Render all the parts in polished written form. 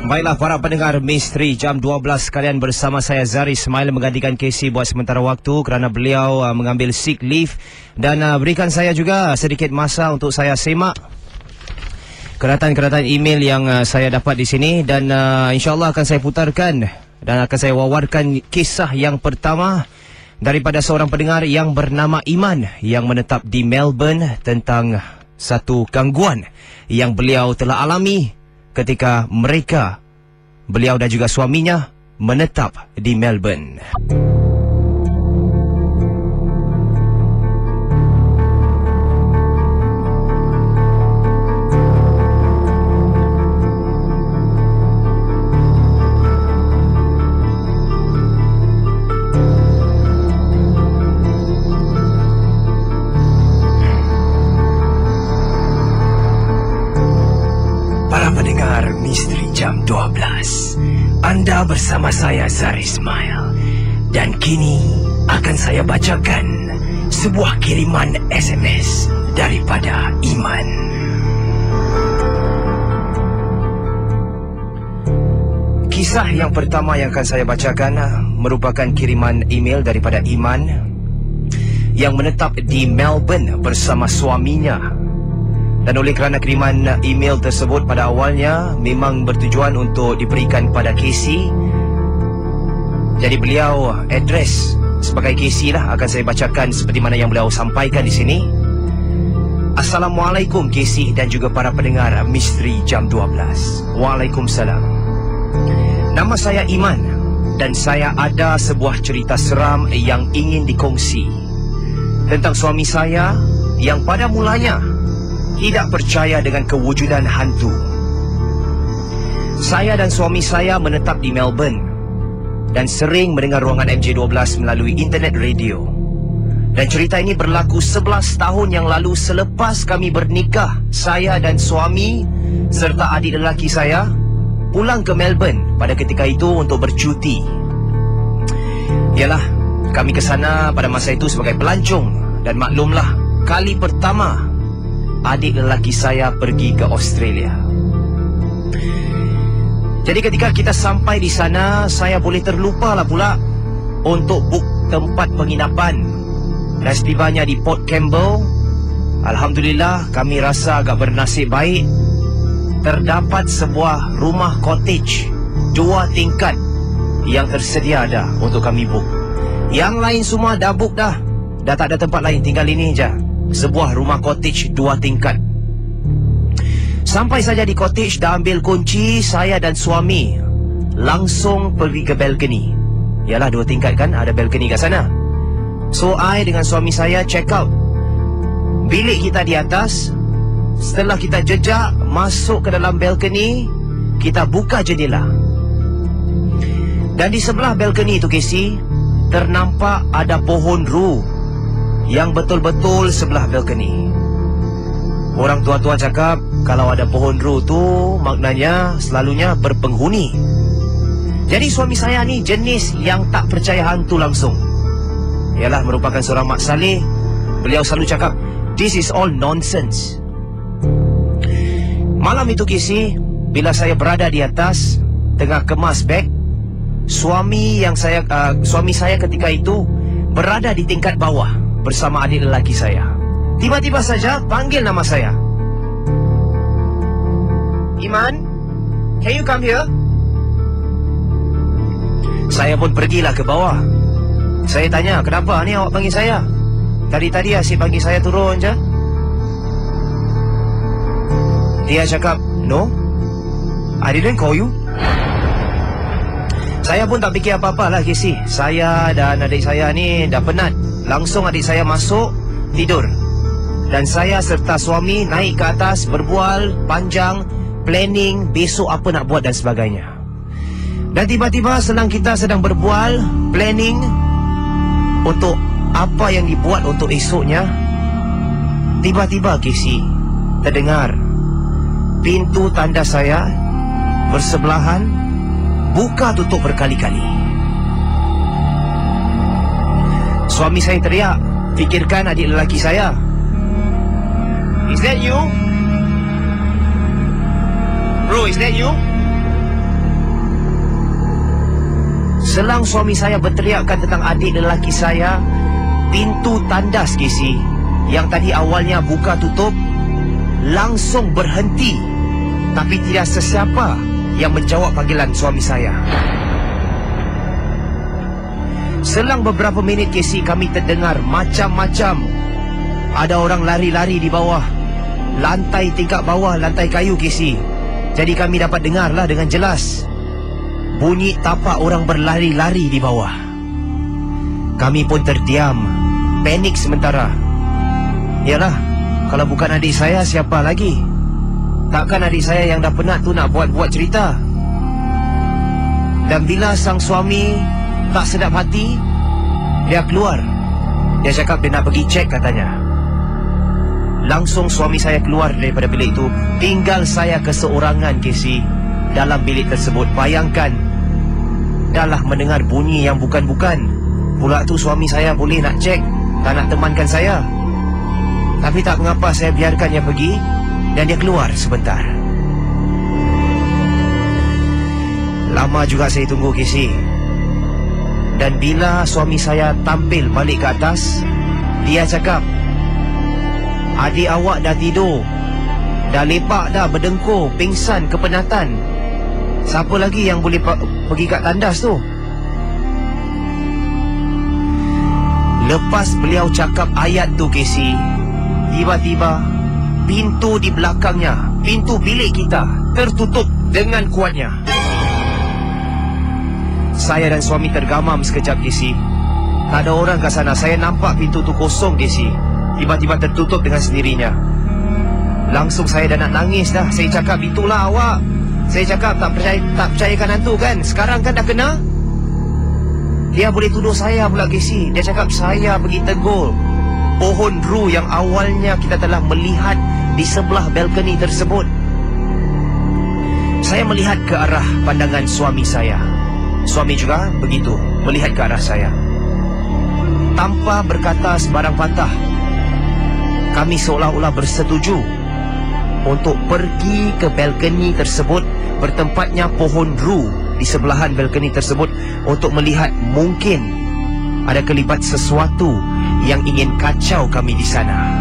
Baiklah para pendengar Misteri jam 12 kalian bersama saya Zari Ismail menggantikan Casey buat sementara waktu kerana beliau mengambil sick leave dan berikan saya juga sedikit masa untuk saya semak keratan-keratan email yang saya dapat di sini dan insyaAllah akan saya putarkan dan akan saya wawarkan kisah yang pertama daripada seorang pendengar yang bernama Iman yang menetap di Melbourne tentang satu gangguan yang beliau telah alami ketika beliau dan juga suaminya menetap di Melbourne. Misteri jam 12. Anda bersama saya Zari Ismail dan kini akan saya bacakan sebuah kiriman SMS daripada Iman. Kisah yang pertama yang akan saya bacakan merupakan kiriman email daripada Iman yang menetap di Melbourne bersama suaminya. Dan oleh kerana kiriman email tersebut pada awalnya memang bertujuan untuk diberikan pada Casey, jadi beliau address sebagai Casey lah, akan saya bacakan seperti mana yang beliau sampaikan di sini. Assalamualaikum Casey dan juga para pendengar Misteri jam 12. Waalaikumsalam. Nama saya Iman dan saya ada sebuah cerita seram yang ingin dikongsi tentang suami saya yang pada mulanya tidak percaya dengan kewujudan hantu. Saya dan suami saya menetap di Melbourne dan sering mendengar ruangan MJ12 melalui internet radio. Dan cerita ini berlaku 11 tahun yang lalu selepas kami bernikah. Saya dan suami serta adik lelaki saya pulang ke Melbourne pada ketika itu untuk bercuti. Yalah, kami ke sana pada masa itu sebagai pelancong dan maklumlah, kali pertama adik lelaki saya pergi ke Australia. Jadi ketika kita sampai di sana, saya boleh terlupalah pula untuk book tempat penginapan. Dan setibanya di Port Campbell, alhamdulillah kami rasa agak bernasib baik. Terdapat sebuah rumah cottage 2 tingkat yang tersedia ada untuk kami book. Yang lain semua dah book dah. Dah tak ada tempat lain, tinggal ini je. Sebuah rumah cottage 2 tingkat. Sampai saja di cottage, dah ambil kunci, saya dan suami langsung pergi ke balcony. Yalah 2 tingkat kan, ada balcony kat sana. So I dengan suami saya check out bilik kita di atas. Setelah kita jejak masuk ke dalam balcony, kita buka jendela. Dan di sebelah balcony itu Casey, ternampak ada pohon ru yang betul-betul sebelah balcony. Orang tua-tua cakap kalau ada pohon ru tu maknanya selalunya berpenghuni. Jadi suami saya ni jenis yang tak percaya hantu langsung. Ialah merupakan seorang mak saleh. Beliau selalu cakap this is all nonsense. Malam itu Casey, bila saya berada di atas tengah kemas beg, suami saya ketika itu berada di tingkat bawah bersama adik lelaki saya. Tiba-tiba saja panggil nama saya. Iman, can you come here? Saya pun pergilah ke bawah. Saya tanya, kenapa ni awak panggil saya? Tadi-tadi asyik panggil saya turun je. Dia cakap, no, I didn't call you. Saya pun tak fikir apa-apa lah Casey. Saya dan adik saya ni dah penat. Langsung adik saya masuk, tidur. Dan saya serta suami naik ke atas, berbual panjang, planning besok apa nak buat dan sebagainya. Dan tiba-tiba kita sedang berbual, planning untuk apa yang dibuat untuk esoknya. Tiba-tiba Casey, terdengar pintu tanda saya bersebelahan buka tutup berkali-kali. Suami saya teriak, fikirkan adik lelaki saya. Is that you? Bro, is that you? Selang suami saya berteriakkan tentang adik lelaki saya, pintu tandas Casey yang tadi awalnya buka tutup langsung berhenti. Tapi tidak sesiapa yang menjawab panggilan suami saya. Selang beberapa minit Casey, kami terdengar macam-macam. Ada orang lari-lari di bawah lantai tingkat bawah, lantai kayu Casey. Jadi kami dapat dengarlah dengan jelas bunyi tapak orang berlari-lari di bawah. Kami pun terdiam, panik sementara. Yalah, kalau bukan adik saya, siapa lagi? Takkan adik saya yang dah penat tu nak buat-buat cerita? Dan bila sang suami tak sedap hati, dia keluar. Dia cakap dia nak pergi cek katanya. Langsung suami saya keluar daripada bilik itu. Tinggal saya keseorangan Casey dalam bilik tersebut. Bayangkan, dahlah mendengar bunyi yang bukan-bukan. Pula tu suami saya boleh nak cek, tak nak temankan saya. Tapi tak mengapa, saya biarkan dia pergi dan dia keluar sebentar. Lama juga saya tunggu Casey. Dan bila suami saya tampil balik ke atas, dia cakap, adik awak dah tidur, dah lepak dah, berdengkur, pingsan, kepenatan. Siapa lagi yang boleh pergi kat tandas tu? Lepas beliau cakap ayat tu Casey, tiba-tiba pintu di belakangnya, pintu bilik kita, tertutup dengan kuatnya. Saya dan suami tergamam sekejap Casey. Tak ada orang kat sana. Saya nampak pintu tu kosong Casey. Tiba-tiba tertutup dengan sendirinya. Langsung saya dah nak nangis dah. Saya cakap, itulah awak. Saya cakap, tak percayakan hantu kan? Sekarang kan dah kena. Dia boleh tuduh saya pula Casey. Dia cakap saya pergi tegur pohon ru yang awalnya kita telah melihat di sebelah balkoni tersebut. Saya melihat ke arah pandangan suami saya. Suami juga begitu, melihat ke arah saya. Tanpa berkata sebarang patah, kami seolah-olah bersetuju untuk pergi ke balkoni tersebut, bertempatnya pohon ru di sebelahan balkoni tersebut, untuk melihat mungkin ada kelibat sesuatu yang ingin kacau kami di sana.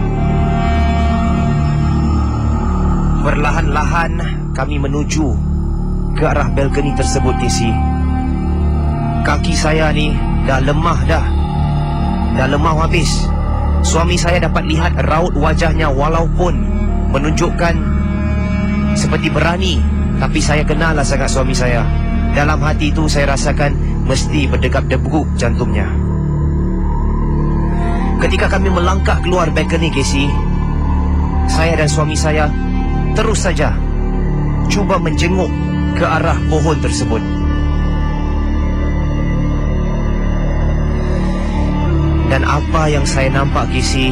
Perlahan-lahan kami menuju ke arah balkoni tersebut Casey. Kaki saya ni dah lemah dah. Dah lemah habis. Suami saya dapat lihat raut wajahnya walaupun menunjukkan seperti berani. Tapi saya kenallah sangat suami saya. Dalam hati itu saya rasakan mesti berdegap-degup jantungnya. Ketika kami melangkah keluar balkoni Casey, saya dan suami saya terus saja cuba menjenguk ke arah pohon tersebut. Dan apa yang saya nampak Casey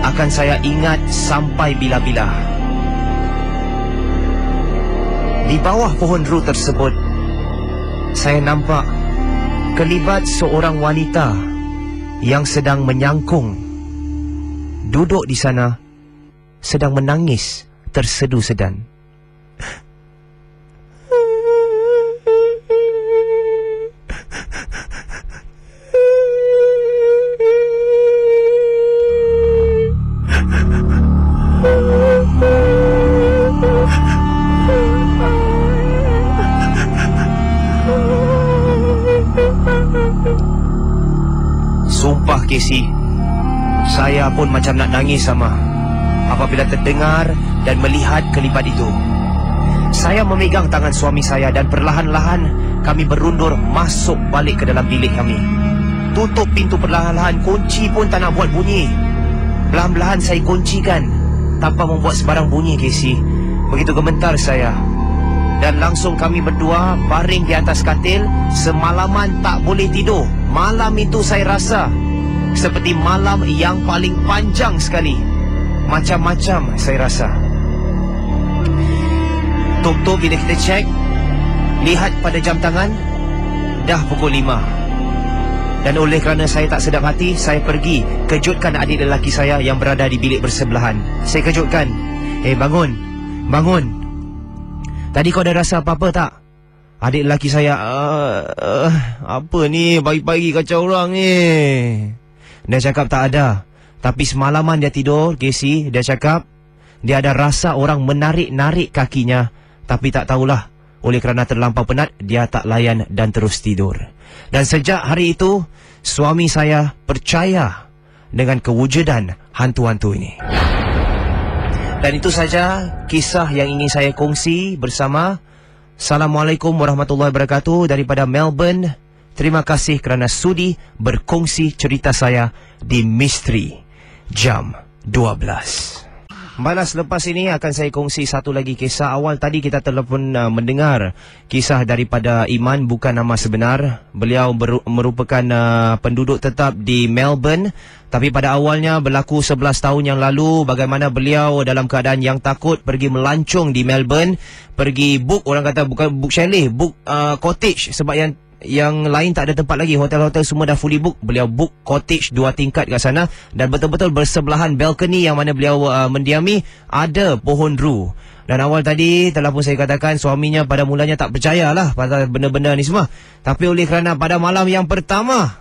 akan saya ingat sampai bila-bila. Di bawah pohon ru tersebut, saya nampak kelibat seorang wanita yang sedang menyangkung, duduk di sana, sedang menangis tersedu-sedan. Sumpah Casey, saya pun macam nak nangis sama apabila terdengar dan melihat kelibat itu. Saya memegang tangan suami saya dan perlahan-lahan kami berundur masuk balik ke dalam bilik kami. Tutup pintu perlahan-lahan, kunci pun tak nak buat bunyi. Perlahan-lahan saya kuncikan tanpa membuat sebarang bunyi Casey. Begitu gemetar saya. Dan langsung kami berdua baring di atas katil. Semalaman tak boleh tidur. Malam itu saya rasa seperti malam yang paling panjang sekali. Macam-macam saya rasa. Tok-tok bila kita cek, lihat pada jam tangan, dah pukul 5. Dan oleh kerana saya tak sedap hati, saya pergi kejutkan adik lelaki saya yang berada di bilik bersebelahan. Saya kejutkan, bangun, bangun. Tadi kau dah rasa apa-apa tak? Adik lelaki saya, apa ni, pagi-pagi kacau orang ni. Dia cakap tak ada. Tapi semalaman dia tidur, Casey, dia cakap dia ada rasa orang menarik-narik kakinya. Tapi tak tahulah, oleh kerana terlampau penat, dia tak layan dan terus tidur. Dan sejak hari itu, suami saya percaya dengan kewujudan hantu-hantu ini. Dan itu saja kisah yang ingin saya kongsi bersama. Assalamualaikum warahmatullahi wabarakatuh daripada Melbourne. Terima kasih kerana sudi berkongsi cerita saya di Misteri Jam 12. Balas lepas ini akan saya kongsi satu lagi kisah. Awal tadi kita telah pun mendengar kisah daripada Iman, bukan nama sebenar. Beliau merupakan penduduk tetap di Melbourne. Tapi pada awalnya berlaku 11 tahun yang lalu, bagaimana beliau dalam keadaan yang takut pergi melancong di Melbourne. Pergi book, orang kata bukan book chalet, book cottage. Sebab yang lain tak ada tempat lagi. Hotel-hotel semua dah fully book. Beliau book cottage 2 tingkat kat sana. Dan betul-betul bersebelahan balcony yang mana beliau mendiami, ada pohon ru. Dan awal tadi telah pun saya katakan, suaminya pada mulanya tak percayalah pada benda-benda ni semua. Tapi oleh kerana pada malam yang pertama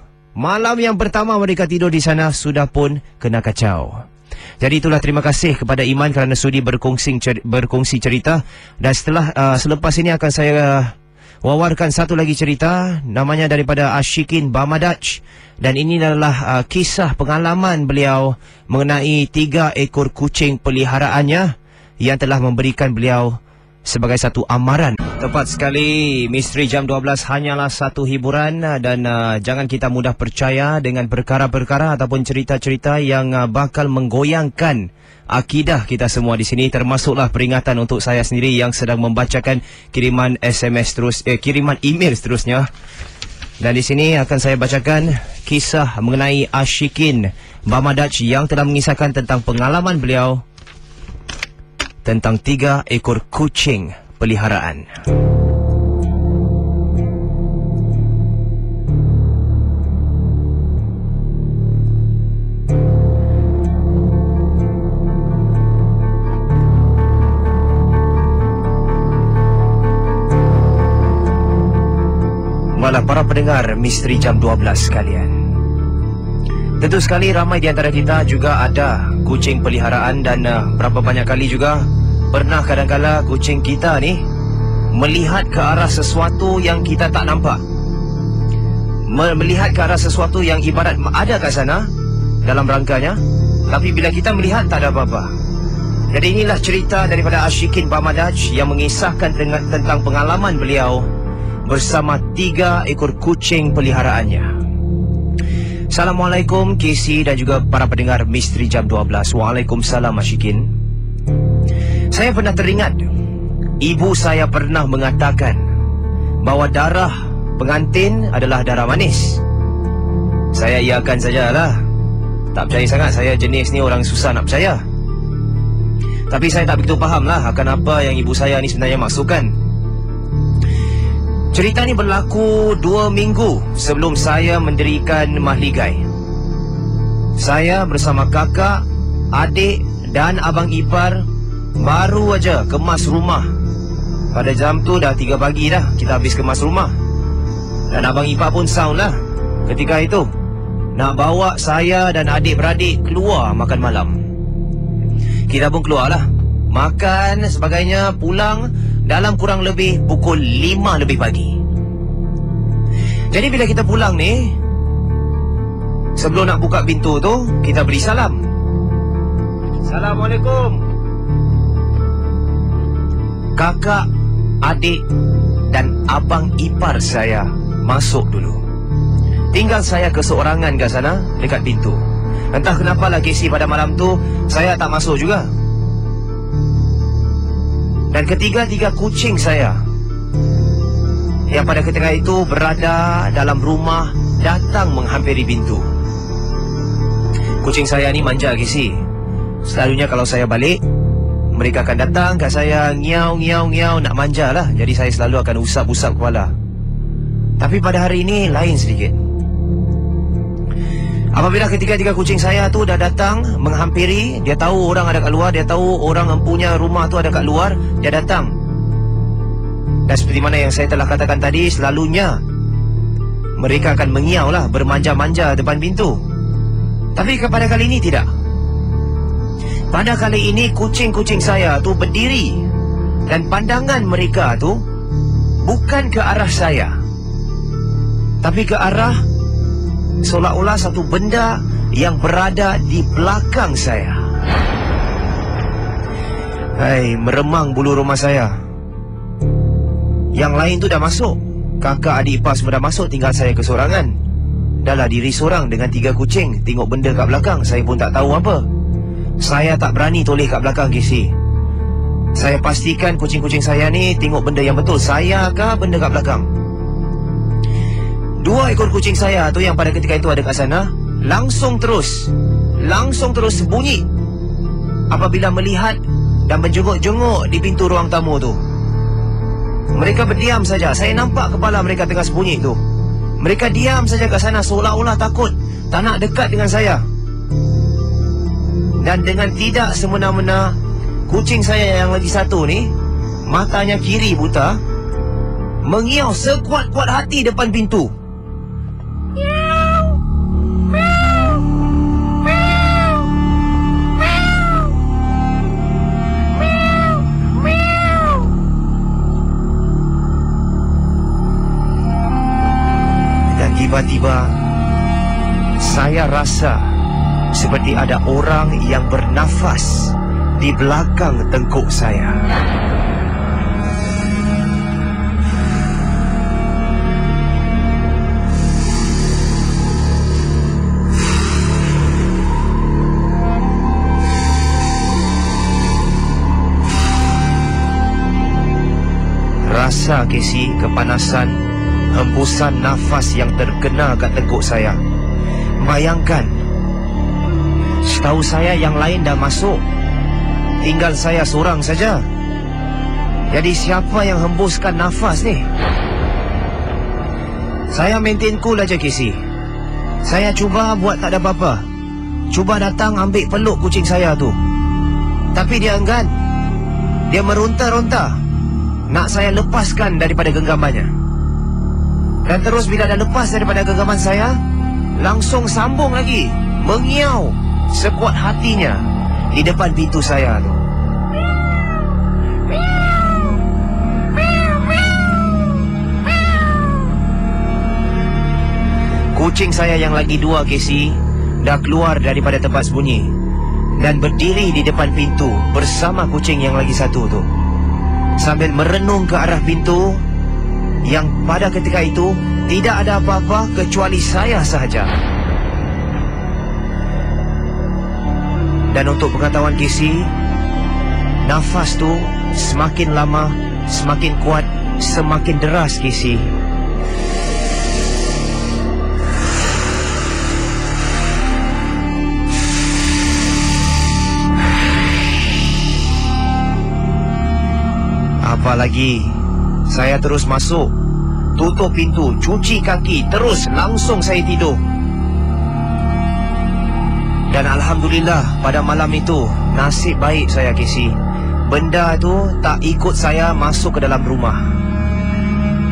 mereka tidur di sana, sudah pun kena kacau. Jadi itulah, terima kasih kepada Iman kerana sudi berkongsi cerita. Dan selepas ini akan saya wawarkan satu lagi cerita, namanya daripada Ashikin Bamadaj. Dan ini adalah kisah pengalaman beliau mengenai 3 ekor kucing peliharaannya yang telah memberikan beliau sebagai satu amaran. Tepat sekali, Misteri Jam 12 hanyalah satu hiburan. Dan jangan kita mudah percaya dengan perkara-perkara ataupun cerita-cerita yang bakal menggoyangkan akidah kita semua di sini. Termasuklah peringatan untuk saya sendiri yang sedang membacakan kiriman kiriman email seterusnya. Dan di sini akan saya bacakan kisah mengenai Ashikin Bamadaj yang telah mengisahkan tentang pengalaman beliau tentang 3 ekor kucing peliharaan. Malah para pendengar Misteri Jam 12 sekalian, tentu sekali ramai di antara kita juga ada kucing peliharaan. Dan berapa banyak kali juga pernah kadang-kala kucing kita ni melihat ke arah sesuatu yang kita tak nampak, melihat ke arah sesuatu yang ibarat ada kat sana dalam rangkanya, tapi bila kita melihat tak ada apa-apa. Jadi inilah cerita daripada Ashikin Bamadaj yang mengisahkan tentang pengalaman beliau bersama 3 ekor kucing peliharaannya. Assalamualaikum Casey dan juga para pendengar Misteri Jam 12. Waalaikumsalam Ashikin. Saya pernah teringat ibu saya pernah mengatakan bahawa darah pengantin adalah darah manis. Saya iakan sajalah. Tak percaya sangat, saya jenis ni orang susah nak percaya. Tapi saya tak begitu fahamlah akan apa yang ibu saya ni sebenarnya maksudkan. Cerita ni berlaku 2 minggu sebelum saya mendirikan Mahligai. Saya bersama kakak, adik dan abang ipar baru aja kemas rumah. Pada jam tu dah 3 pagi dah kita habis kemas rumah. Dan abang ipar pun sound lah ketika itu nak bawa saya dan adik-beradik keluar makan malam. Kita pun keluarlah, makan sebagainya, pulang dalam kurang lebih pukul 5 lebih pagi. Jadi bila kita pulang ni, sebelum nak buka pintu tu, kita beri salam. Assalamualaikum. Kakak, adik dan abang ipar saya masuk dulu. Tinggal saya keseorangan kat sana dekat pintu. Entah kenapalah Casey, pada malam tu saya tak masuk juga. Dan ketiga-tiga kucing saya yang pada ketika itu berada dalam rumah datang menghampiri pintu. Kucing saya ni manja Casey. Selalunya kalau saya balik, mereka akan datang kat saya, ngiau nak manja lah. Jadi saya selalu akan usap-usap kepala. Tapi pada hari ini lain sedikit. Apabila ketiga-tiga kucing saya tu dah datang menghampiri, dia tahu orang ada kat luar, dia tahu orang empunya rumah tu ada kat luar, dia datang. Dan seperti mana yang saya telah katakan tadi, selalunya mereka akan mengiau lah, bermanja-manja depan pintu. Tapi pada kali ini tidak. Pada kali ini kucing-kucing saya tu berdiri, dan pandangan mereka tu bukan ke arah saya, tapi ke arah seolah-olah satu benda yang berada di belakang saya. Hai, meremang bulu rumah saya. Yang lain tu dah masuk, kakak adik ipar semua dah masuk, tinggal saya kesorangan. Dahlah diri seorang dengan 3 kucing, tengok benda kat belakang, saya pun tak tahu apa. Saya tak berani toleh kat belakang, Casey. Saya pastikan kucing-kucing saya ni tengok benda yang betul. Saya kah benda kat belakang? 2 ekor kucing saya tu yang pada ketika itu ada kat sana langsung terus bunyi apabila melihat dan menjenguk-jenguk di pintu ruang tamu tu. Mereka berdiam saja. Saya nampak kepala mereka tengah sembunyi tu. Mereka diam saja kat sana seolah-olah takut, tak nak dekat dengan saya. Dan dengan tidak semena-mena, kucing saya yang lagi satu ni, matanya kiri buta, mengiau sekuat-kuat hati depan pintu. Dan tiba-tiba saya rasa seperti ada orang yang bernafas di belakang tengkuk saya. Rasa, Casey, kepanasan, hembusan nafas yang terkena kat tengkuk saya. Bayangkan, setahu saya yang lain dah masuk, tinggal saya seorang saja. Jadi siapa yang hembuskan nafas ni? Saya maintain cool aja, Casey. Saya cuba buat tak ada apa-apa. Cuba datang ambil peluk kucing saya tu. Tapi dia enggan. Dia meronta-ronta nak saya lepaskan daripada genggamannya. Dan terus bila dah lepas daripada genggaman saya, langsung sambung lagi mengiau sekuat hatinya di depan pintu saya tu. Kucing saya yang lagi 2, Casey, dah keluar daripada tempat sembunyi dan berdiri di depan pintu bersama kucing yang lagi satu tu, sambil merenung ke arah pintu yang pada ketika itu tidak ada apa-apa kecuali saya sahaja. Dan untuk pengetahuan Casey, nafas tu semakin lama, semakin kuat, semakin deras, Casey. Apalagi saya terus masuk, tutup pintu, cuci kaki, terus langsung saya tidur. Dan Alhamdulillah pada malam itu nasib baik saya, Casey. Benda tu tak ikut saya masuk ke dalam rumah.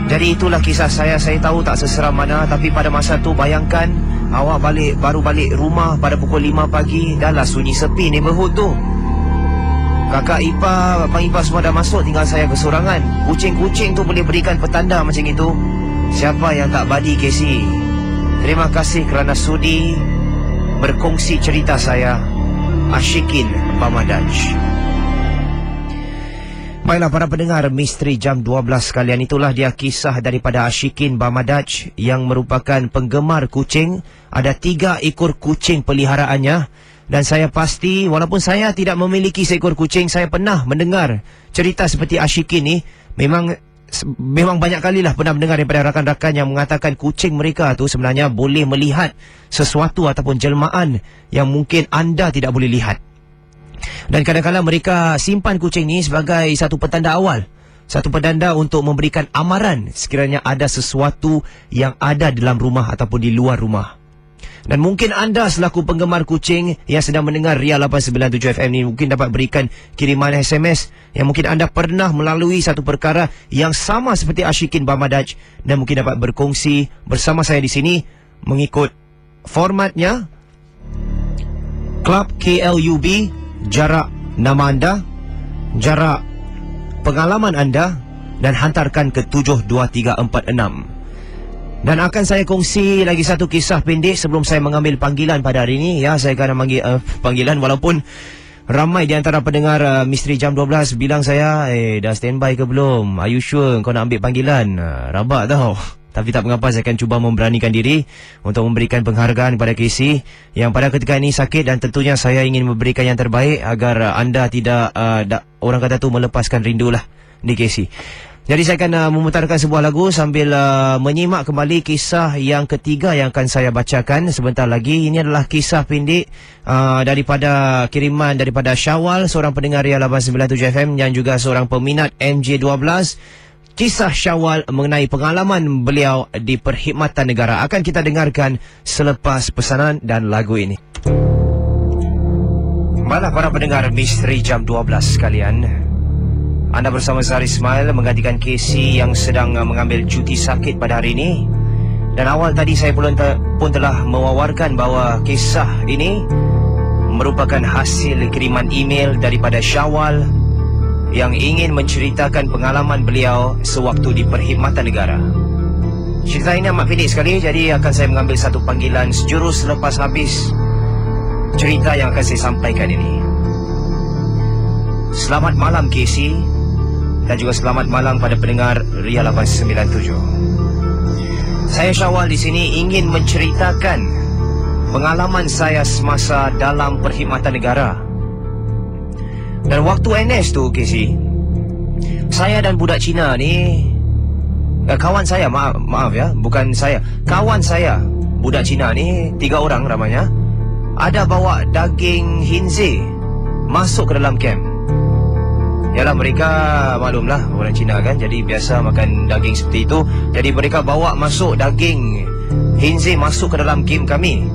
Jadi itulah kisah saya. Saya tahu tak seseram mana, tapi pada masa tu bayangkan awak baru balik rumah pada pukul 5 pagi, dah lah sunyi sepi neighborhood tu. Kakak ipar, abang ipar semua dah masuk, tinggal saya kesorangan. Kucing-kucing tu boleh berikan petanda macam itu. Siapa yang tak badi, Casey? Terima kasih kerana sudi berkongsi cerita saya, Ashikin Bamadaj. Baiklah para pendengar, misteri jam 12 sekalian, itulah dia kisah daripada Ashikin Bamadaj yang merupakan penggemar kucing. Ada 3 ekor kucing peliharaannya. Dan saya pasti, walaupun saya tidak memiliki seekor kucing, saya pernah mendengar cerita seperti Ashikin ni. Memang banyak kalilah pernah mendengar daripada rakan-rakan yang mengatakan kucing mereka tu sebenarnya boleh melihat sesuatu ataupun jelmaan yang mungkin anda tidak boleh lihat. Dan kadang-kadang mereka simpan kucing ni sebagai satu petanda awal, satu petanda untuk memberikan amaran sekiranya ada sesuatu yang ada dalam rumah ataupun di luar rumah. Dan mungkin anda selaku penggemar kucing yang sedang mendengar Ria 897 FM ni mungkin dapat berikan kiriman SMS yang mungkin anda pernah melalui satu perkara yang sama seperti Ashikin Bamadaj, dan mungkin dapat berkongsi bersama saya di sini mengikut formatnya. Club KLUB, jarak nama anda, jarak pengalaman anda, dan hantarkan ke 72346. Dan akan saya kongsi lagi satu kisah pendek sebelum saya mengambil panggilan pada hari ini. Ya, saya akan mengambil panggilan walaupun ramai di antara pendengar Misteri Jam 12 bilang saya, dah standby ke belum? Are you sure kau nak ambil panggilan? Rabak tau. Tapi tak mengapa, saya akan cuba memberanikan diri untuk memberikan penghargaan kepada Casey yang pada ketika ini sakit, dan tentunya saya ingin memberikan yang terbaik agar anda tidak, orang kata tu, melepaskan rindulah di Casey. Jadi saya akan memutarkan sebuah lagu sambil menyimak kembali kisah yang ketiga yang akan saya bacakan sebentar lagi. Ini adalah kisah pendek daripada kiriman daripada Syawal, seorang pendengar Ria 897 FM yang juga seorang peminat MJ12. Kisah Syawal mengenai pengalaman beliau di perkhidmatan negara akan kita dengarkan selepas pesanan dan lagu ini. Malah para pendengar Misteri Jam 12 sekalian, anda bersama Zahar Ismail menggantikan Casey yang sedang mengambil cuti sakit pada hari ini. Dan awal tadi saya pun telah mewawarkan bahawa kisah ini merupakan hasil kiriman email daripada Syawal yang ingin menceritakan pengalaman beliau sewaktu di perkhidmatan negara. Cerita ini amat pendek sekali, jadi akan saya mengambil satu panggilan sejurus selepas habis cerita yang akan saya sampaikan ini. Selamat malam Casey, dan juga selamat malam pada pendengar Ria 897. Saya Syawal di sini ingin menceritakan pengalaman saya semasa dalam perkhidmatan negara. Dan waktu NS tu Casey, saya dan budak Cina ni, kawan saya, maaf ya, bukan saya, kawan saya, budak Cina ni, 3 orang ramanya, ada bawa daging hinze masuk ke dalam camp. Yalah, mereka maklumlah orang Cina kan, jadi biasa makan daging seperti itu. Jadi mereka bawa masuk daging hinze masuk ke dalam camp kami.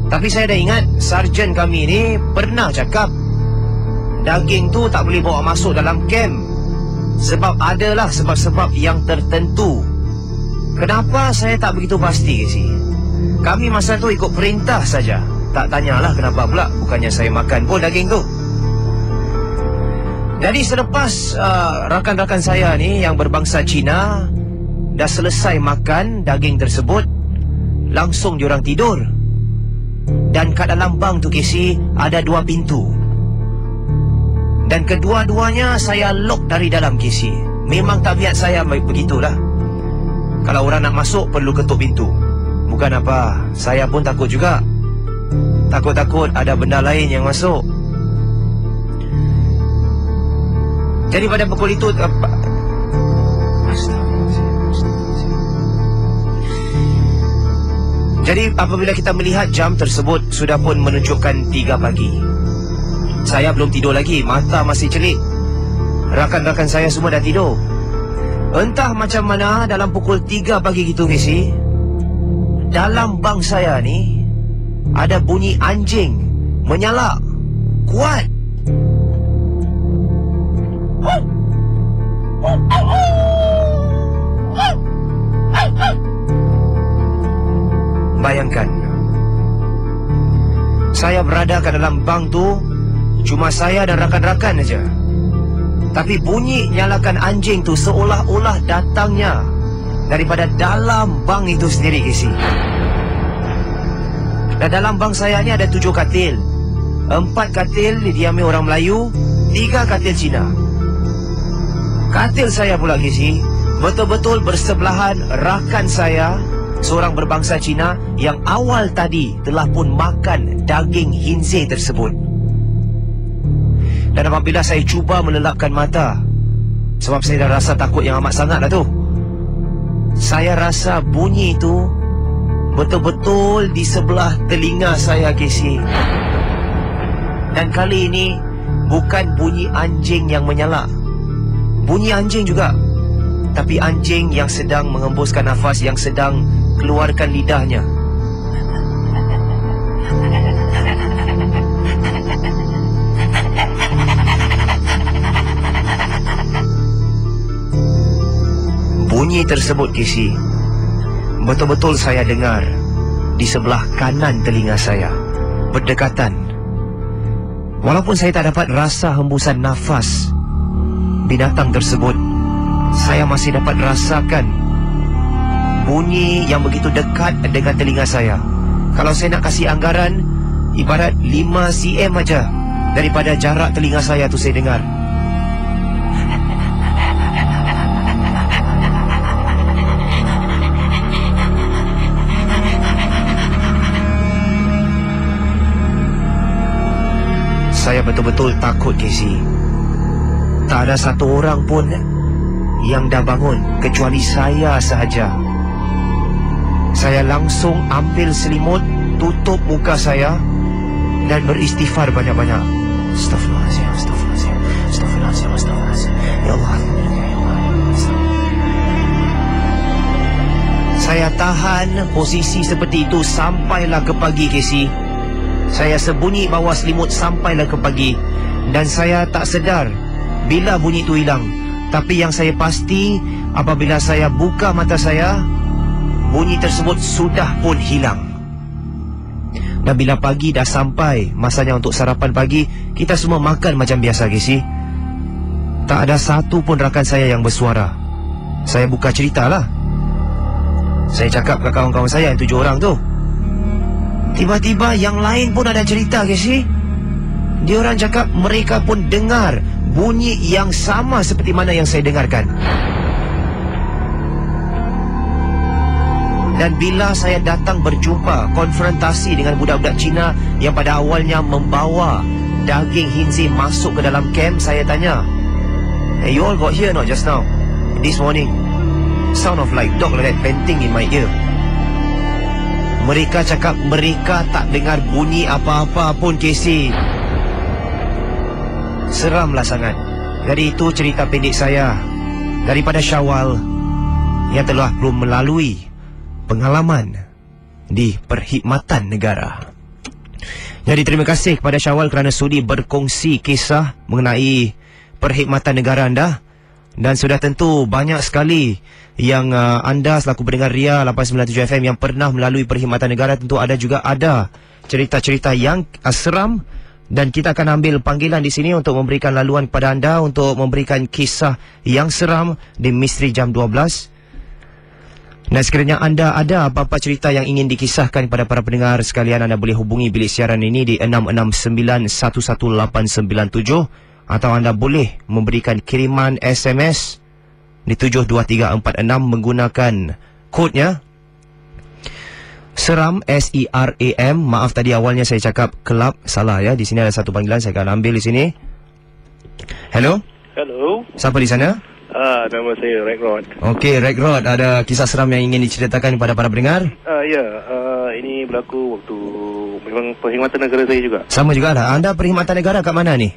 Tapi saya dah ingat sarjan kami ni pernah cakap daging tu tak boleh bawa masuk dalam camp sebab adalah sebab-sebab yang tertentu. Kenapa saya tak begitu pasti sih? Kami masa tu ikut perintah saja, tak tanyalah kenapa pula, bukannya saya makan pun daging tu. Jadi selepas rakan-rakan saya ni yang berbangsa Cina dah selesai makan daging tersebut, langsung diorang tidur. Dan kat dalam bang tu Casey ada 2 pintu, dan kedua-duanya saya lock dari dalam Casey. Memang tabiat saya begitulah. Kalau orang nak masuk perlu ketuk pintu. Bukan apa, saya pun takut juga. Takut-takut ada benda lain yang masuk. Jadi pada pukul itu Jadi apabila kita melihat jam tersebut sudah pun menunjukkan 3 pagi. Saya belum tidur lagi, mata masih celik. Rakan-rakan saya semua dah tidur. Entah macam mana dalam pukul 3 pagi gitu Casey, dalam bang saya ni ada bunyi anjing menyalak kuat. Bayangkan, saya berada ke dalam bang tu, cuma saya dan rakan-rakan saja. Tapi bunyi nyalakan anjing tu seolah-olah datangnya daripada dalam bang itu sendiri Casey. Dan dalam bang saya ni ada 7 katil. 4 katil didiami orang Melayu, 3 katil Cina. Katil saya pula Casey betul-betul bersebelahan rakan saya, seorang berbangsa Cina yang awal tadi telah pun makan daging hinze tersebut. Dan apabila saya cuba melelapkan mata, sebab saya dah rasa takut yang amat sangat lah tu, saya rasa bunyi itu betul-betul di sebelah telinga saya Casey. Dan kali ini bukan bunyi anjing yang menyalak. Bunyi anjing juga, tapi anjing yang sedang mengembuskan nafas, yang sedang keluarkan lidahnya. Bunyi tersebut, Casey, betul-betul saya dengar di sebelah kanan telinga saya, berdekatan. Walaupun saya tak dapat rasa hembusan nafas binatang tersebut, saya masih dapat rasakan bunyi yang begitu dekat dengan telinga saya. Kalau saya nak kasih anggaran, ibarat 5 cm aja daripada jarak telinga saya tu saya dengar. Saya betul-betul takut, Casey. Tak ada satu orang pun yang dah bangun kecuali saya sahaja. Saya langsung ambil selimut, tutup muka saya dan beristighfar banyak-banyak. Astaghfirullahaladzim, astaghfirullahaladzim, astaghfirullahaladzim, astaghfirullahaladzim. Ya Allah, ya Allah. Saya tahan posisi seperti itu sampailah ke pagi, Casey. Saya sembunyi bawah selimut sampailah ke pagi. Dan saya tak sedar bila bunyi itu hilang. Tapi yang saya pasti, apabila saya buka mata saya, bunyi tersebut sudah pun hilang. Dan bila pagi dah sampai, masanya untuk sarapan pagi, kita semua makan macam biasa, Casey. Tak ada satu pun rakan saya yang bersuara. Saya buka ceritalah. Saya cakap ke kawan-kawan saya yang 7 orang tu. Tiba-tiba yang lain pun ada cerita, Casey. Diorang cakap mereka pun dengar bunyi yang sama seperti mana yang saya dengarkan. Dan bila saya datang berjumpa, konfrontasi dengan budak-budak Cina yang pada awalnya membawa daging khinzir masuk ke dalam camp, saya tanya, "Hey, you all got here not just now? This morning, sound of like dog like that panting in my ear." Mereka cakap mereka tak dengar bunyi apa-apa pun, Casey. Seramlah sangat. Jadi itu cerita pendek saya daripada Syawal yang telah belum melalui pengalaman di Perkhidmatan Negara. Jadi terima kasih kepada Syawal kerana sudi berkongsi kisah mengenai Perkhidmatan Negara anda. Dan sudah tentu banyak sekali yang anda selaku pendengar Ria 897 FM yang pernah melalui Perkhidmatan Negara. Tentu ada juga ada cerita-cerita yang seram. Dan kita akan ambil panggilan di sini untuk memberikan laluan kepada anda untuk memberikan kisah yang seram di Misteri Jam 12. Dan sekiranya anda ada apa-apa cerita yang ingin dikisahkan kepada para pendengar sekalian, anda boleh hubungi bilik siaran ini di 669-11897. Atau anda boleh memberikan kiriman SMS di 72346 menggunakan kodnya Seram, SERAM. Maaf tadi awalnya saya cakap kelab, salah ya. Di sini ada satu panggilan, saya akan ambil di sini. Hello. Hello. Siapa di sana? Nama saya Rek Rod. Okey, Rek Rod, ada kisah seram yang ingin diceritakan kepada para pendengar? Ini berlaku waktu memang Perkhidmatan Negara saya juga. Sama juga lah. Anda Perkhidmatan Negara kat mana ni?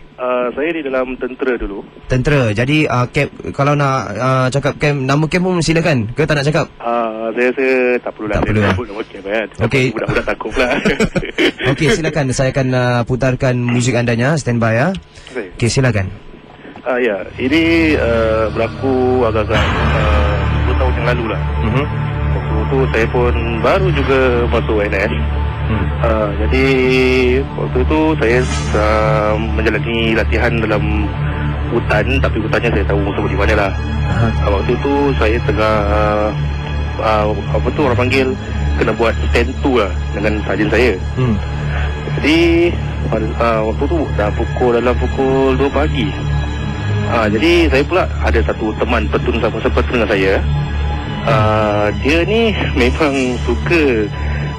Saya di dalam tentera dulu. Tentera. Jadi camp, kalau nak cakap camp, nama camp pun silakan. Ke tak nak cakap? Saya rasa tak perlulah. Tak perlu lah. Sebut nama camp kan. Okey. Budak-budak takut pula. Okey, silakan. Saya akan putarkan muzik andanya. Standby ya. Okey, silakan. Ini berlaku agak-agak 10 tahun yang lalu lah. Waktu tu saya pun baru juga masuk NS. Jadi waktu itu saya menjalani latihan dalam hutan, tapi hutannya saya tahu sebut di mana lah. Waktu itu saya tengah orang panggil kena buat stand 2 lah dengan sarjan saya. Jadi waktu tu dah dalam pukul 2 pagi. Jadi saya pula ada satu teman petun sama seperti dengan saya. Dia ni memang suka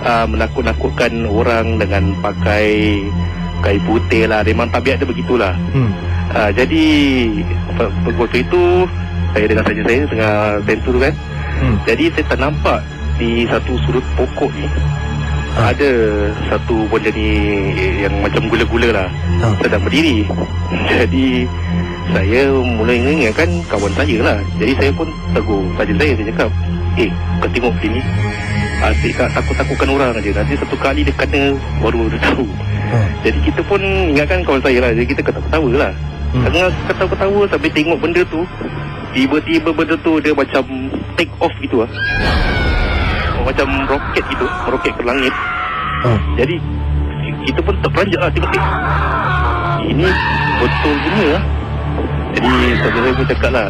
menakut-nakutkan orang dengan pakai kain putih lah. Memang tabiat dia begitulah. Jadi waktu itu saya dengan saja saya tengah tentu kan. Jadi saya tak nampak di satu sudut pokok ni ada satu benda ni yang macam gula-gula lah sedang berdiri. Jadi saya mula ingatkan kawan saya lah. Jadi saya pun tegur saja saya cakap, kau tengok sini, asyik takut-takutkan orang aja. Nanti satu kali dia kena baru dia tahu. Jadi kita pun ingatkan kawan saya lah. Jadi kita ketawa-ketawa lah. Tengah ketawa-ketawa sampai tengok benda tu, tiba-tiba benda tu dia macam take off gitu macam roket gitu, meroket ke langit. Jadi kita pun terperanjat lah tengok ini betul punya lah. Jadi saya pun cakap lah,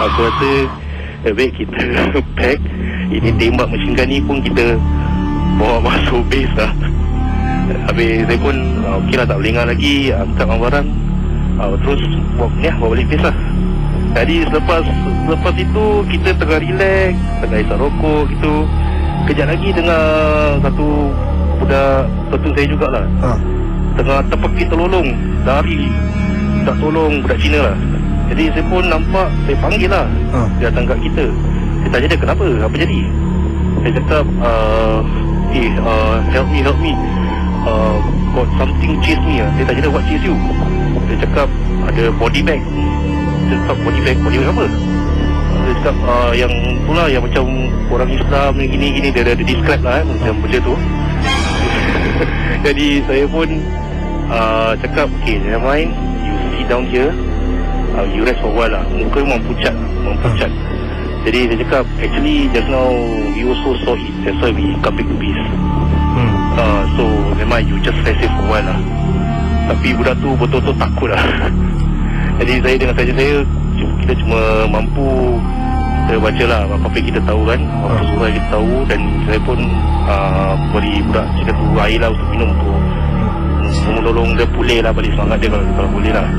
aku rasa baik kita pack ini tembak machine gun ni pun kita bawa masuk base lah. Habis saya pun okey lah, tak boleh ingat lagi, angkat barang terus bawa balik base lah. Jadi selepas itu kita tengah relax, tengah isap rokok gitu. Kejap lagi dengar satu budak platoon saya jugalah tengah terpekik terlolong, lari tak tolong budak Cina lah. Jadi saya pun nampak, saya panggil lah, dia datang kat kita. Saya tanya dia kenapa, apa jadi. Saya cakap help me, got something chase me. Saya tanya dia, what chase you? Dia cakap ada body bag. Saya cakap body bag apa? Dia cakap yang itulah, yang macam orang Islam gini-gini. Dia ada describe lah macam benda tu. Jadi saya pun cakap, okay, never mind, you sit down here, you rest for a while lah. Muka memang pucat. Jadi saya cakap, actually just now we also saw it, that's why we come back to base. So never mind, you just rest for a while lah. Tapi budak tu betul-betul takut lah. Jadi saya dengan saja saya, kita cuma mampu kita baca lah apa-apa kita tahu kan, apa surah kita tahu. Dan saya pun beri budak Cina tu air lah untuk minum, untuk menolong dia pulih lah balik semangat dia kalau boleh lah.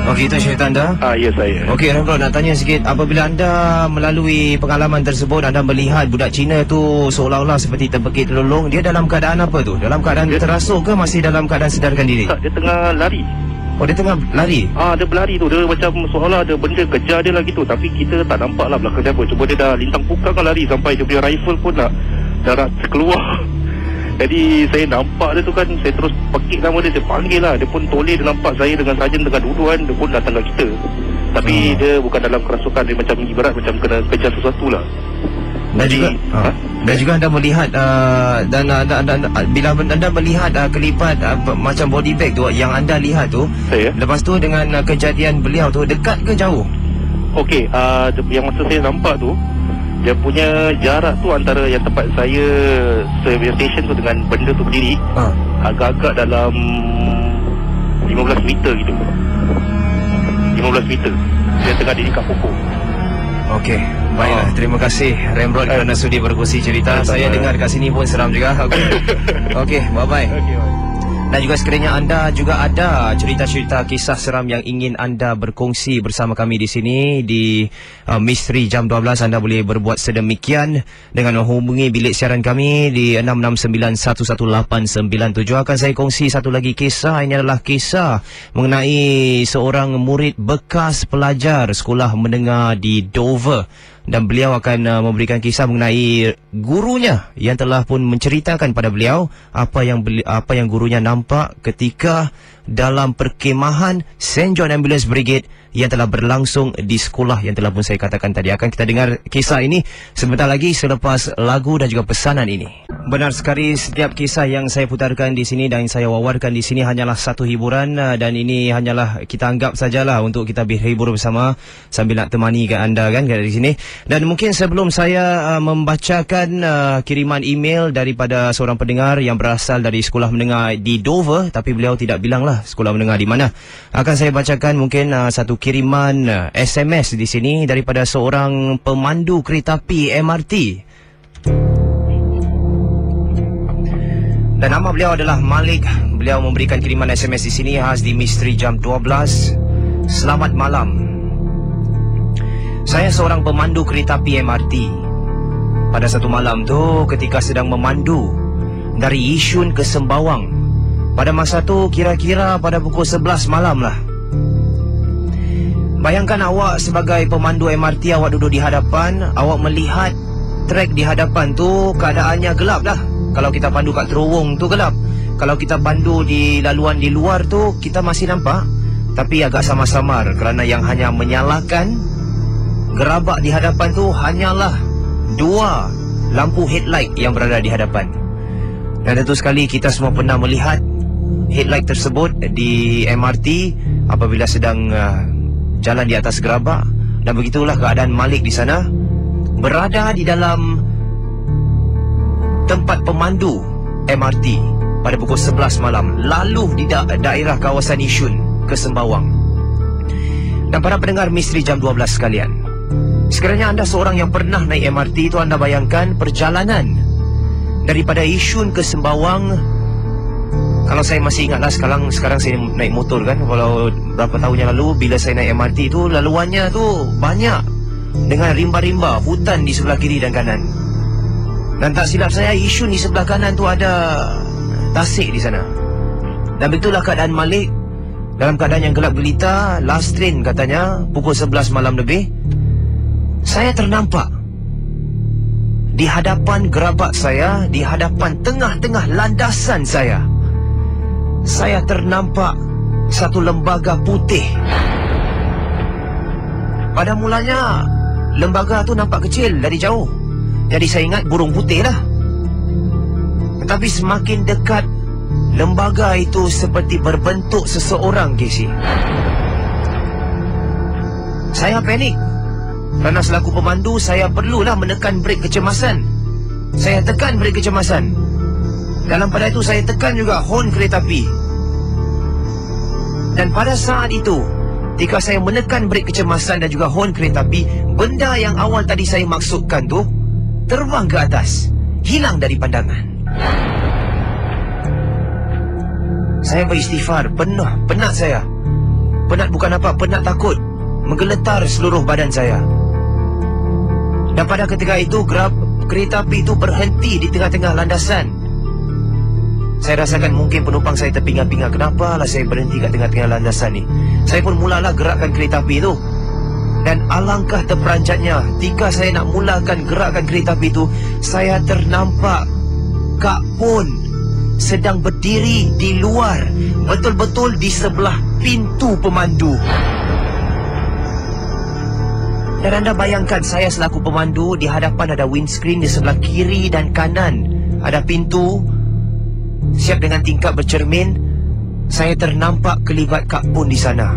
Okey, itu cerita anda? Ya, saya. Okey, Remrod, nak tanya sikit. Apabila anda melalui pengalaman tersebut, anda melihat budak Cina tu seolah-olah seperti terpekik terlolong, dia dalam keadaan apa tu? Dalam keadaan terasuk ke masih dalam keadaan sedarkan diri? Tak, dia tengah lari. Oh, dia tengah lari? Dia berlari tu. Dia macam seolah ada benda kejar dia lah gitu. Tapi kita tak nampak lah belakang dia apa. Cuba dia dah lintang pukang kan lari, sampai dia punya rifle pun nak keluar. Jadi saya nampak dia tu kan, saya terus pekik nama dia, saya panggil lah. Dia pun toleh, dia nampak saya dengan sarjan tengah duduk kan, dia pun datang kat kita. Tapi dia bukan dalam kerasukan, dia macam ibarat macam kena kejar sesuatu lah. Dan juga anda melihat dan bila anda melihat kelipat macam body bag tu yang anda lihat tu, lepas tu dengan kejadian beliau tu, dekat ke jauh? Okey, yang masa saya nampak tu, dia punya jarak tu antara yang tempat saya service station tu dengan benda tu berdiri, agak-agak dalam 15 meter gitu. 15 meter. Dia tengah diri kat pokok. Okey, baiklah. Terima kasih Remrod kerana sudi berkongsi cerita. Saya dengar kat sini pun seram juga. Okey, bye-bye. Dan juga sekiranya anda juga ada cerita-cerita kisah seram yang ingin anda berkongsi bersama kami di sini di Misteri Jam 12, anda boleh berbuat sedemikian dengan menghubungi bilik siaran kami di 669111897. Akan saya kongsi satu lagi kisah. Ini adalah kisah mengenai seorang murid bekas pelajar sekolah menengah di Dover. Dan beliau akan memberikan kisah mengenai gurunya yang telah pun menceritakan pada beliau apa yang gurunya nampak ketika dalam perkemahan St. John Ambulance Brigade yang telah berlangsung di sekolah yang telah pun saya katakan tadi. Akan kita dengar kisah ini sebentar lagi selepas lagu dan juga pesanan ini. Benar sekali, setiap kisah yang saya putarkan di sini dan saya wawarkan di sini hanyalah satu hiburan, dan ini hanyalah kita anggap sajalah untuk kita berhibur bersama sambil nak temani kat anda kan di sini. Dan mungkin sebelum saya membacakan kiriman email daripada seorang pendengar yang berasal dari sekolah menengah di Dover, tapi beliau tidak bilanglah sekolah menengah di mana, akan saya bacakan mungkin satu kiriman SMS di sini daripada seorang pemandu kereta api MRT. Dan nama beliau adalah Malik. Beliau memberikan kiriman SMS di sini khas di Misteri Jam 12. Selamat malam. Saya seorang pemandu kereta api MRT. Pada satu malam tu, ketika sedang memandu dari Yishun ke Sembawang, pada masa tu kira-kira pada pukul 11 malam lah. Bayangkan awak sebagai pemandu MRT, awak duduk di hadapan, awak melihat trek di hadapan tu keadaannya gelap dah. Kalau kita pandu kat terowong tu gelap. Kalau kita pandu di laluan di luar tu kita masih nampak, tapi agak samar-samar kerana yang hanya menyalakan gerabak di hadapan tu hanyalah dua lampu headlight yang berada di hadapan. Dan tentu sekali kita semua pernah melihat headlight tersebut di MRT apabila sedang jalan di atas gerabak. Dan begitulah keadaan Malik di sana, berada di dalam tempat pemandu MRT pada pukul 11 malam, lalu di daerah kawasan Yishun ke Sembawang. Dan para pendengar Misteri Jam 12 sekalian, sekiranya anda seorang yang pernah naik MRT itu, anda bayangkan perjalanan daripada Yishun ke Sembawang. Kalau saya masih ingatlah, sekarang saya naik motor kan. Kalau berapa tahun yang lalu bila saya naik MRT itu, laluannya tu banyak dengan rimba-rimba hutan di sebelah kiri dan kanan. Dan tak silap saya, Yishun di sebelah kanan tu ada tasik di sana. Dan begitulah keadaan Malik dalam keadaan yang gelap gelita. Last train katanya pukul 11 malam lebih. Saya ternampak di hadapan gerabak saya, di hadapan tengah-tengah landasan saya ternampak satu lembaga putih. Pada mulanya lembaga tu nampak kecil dari jauh, jadi saya ingat burung putih lah. Tetapi semakin dekat, lembaga itu seperti berbentuk seseorang, Casey. Saya panik kerana selaku pemandu saya perlulah menekan brek kecemasan. Saya tekan brek kecemasan. Dalam pada itu saya tekan juga horn kereta api. Dan pada saat itu, ketika saya menekan brek kecemasan dan juga horn kereta api, benda yang awal tadi saya maksudkan tu terbang ke atas, hilang dari pandangan. Saya beristighfar, penat saya. Penat bukan apa, penat takut, menggeletar seluruh badan saya. Dan pada ketika itu, kereta api itu berhenti di tengah-tengah landasan. Saya rasakan mungkin penumpang saya terpinga-pinga, kenapa lah saya berhenti kat tengah-tengah landasan ni. Saya pun mulalah gerakkan kereta api itu. Dan alangkah terperanjatnya, ketika saya nak mulakan gerakkan kereta api itu, saya ternampak Kak Pun sedang berdiri di luar, betul-betul di sebelah pintu pemandu. Dan anda bayangkan, saya selaku pemandu, di hadapan ada windscreen, di sebelah kiri dan kanan ada pintu siap dengan tingkap bercermin. Saya ternampak kelibat Kak Pun di sana.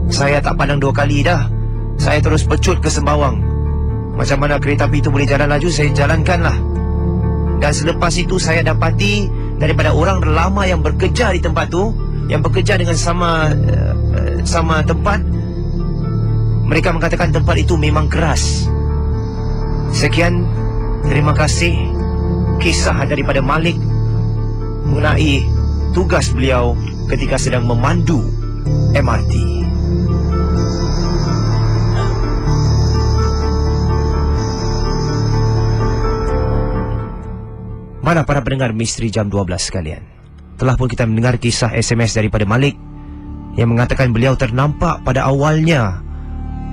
Saya tak pandang dua kali dah, saya terus pecut ke Sembawang. Macam mana kereta api itu boleh jalan laju, saya jalankanlah. Dan selepas itu saya dapati daripada orang lama yang bekerja di tempat tu, yang bekerja dengan sama tempat, mereka mengatakan tempat itu memang keras. Sekian, terima kasih kisah daripada Malik mengenai tugas beliau ketika sedang memandu MRT. Mana para pendengar Misteri Jam 12 sekalian, telah pun kita mendengar kisah SMS daripada Malik yang mengatakan beliau ternampak pada awalnya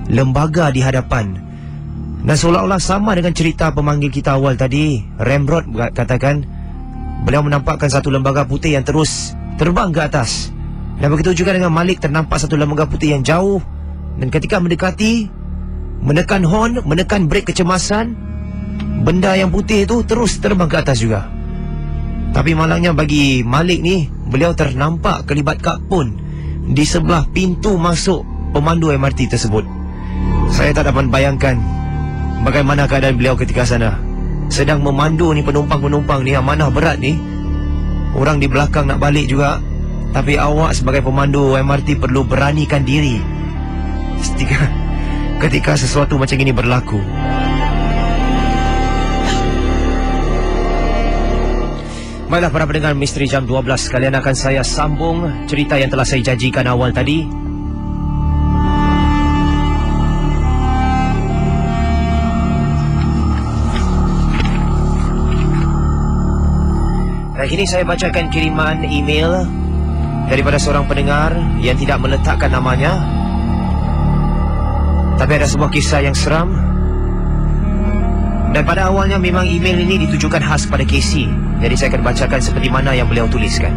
lembaga di hadapan. Dan seolah-olah sama dengan cerita pemanggil kita awal tadi, Ramrod katakan beliau menampakkan satu lembaga putih yang terus terbang ke atas. Dan begitu juga dengan Malik, ternampak satu lembaga putih yang jauh. Dan ketika mendekati, menekan horn, menekan brek kecemasan, benda yang putih itu terus terbang ke atas juga. Tapi malangnya bagi Malik ni, beliau ternampak kelibat Kak Pun di sebelah pintu masuk pemandu MRT tersebut. Saya tak dapat bayangkan bagaimana keadaan beliau ketika sana. Sedang memandu ni penumpang-penumpang ni, amanah berat ni. Orang di belakang nak balik juga. Tapi awak sebagai pemandu MRT perlu beranikan diri ketika sesuatu macam ini berlaku. Baiklah para pendengar Misteri Jam 12 sekalian, akan saya sambung cerita yang telah saya janjikan awal tadi. Dan kini saya bacakan kiriman email daripada seorang pendengar yang tidak meletakkan namanya. Tapi ada sebuah kisah yang seram. Dan pada awalnya memang email ini ditujukan khas pada Casey. Jadi saya akan bacakan seperti mana yang beliau tuliskan.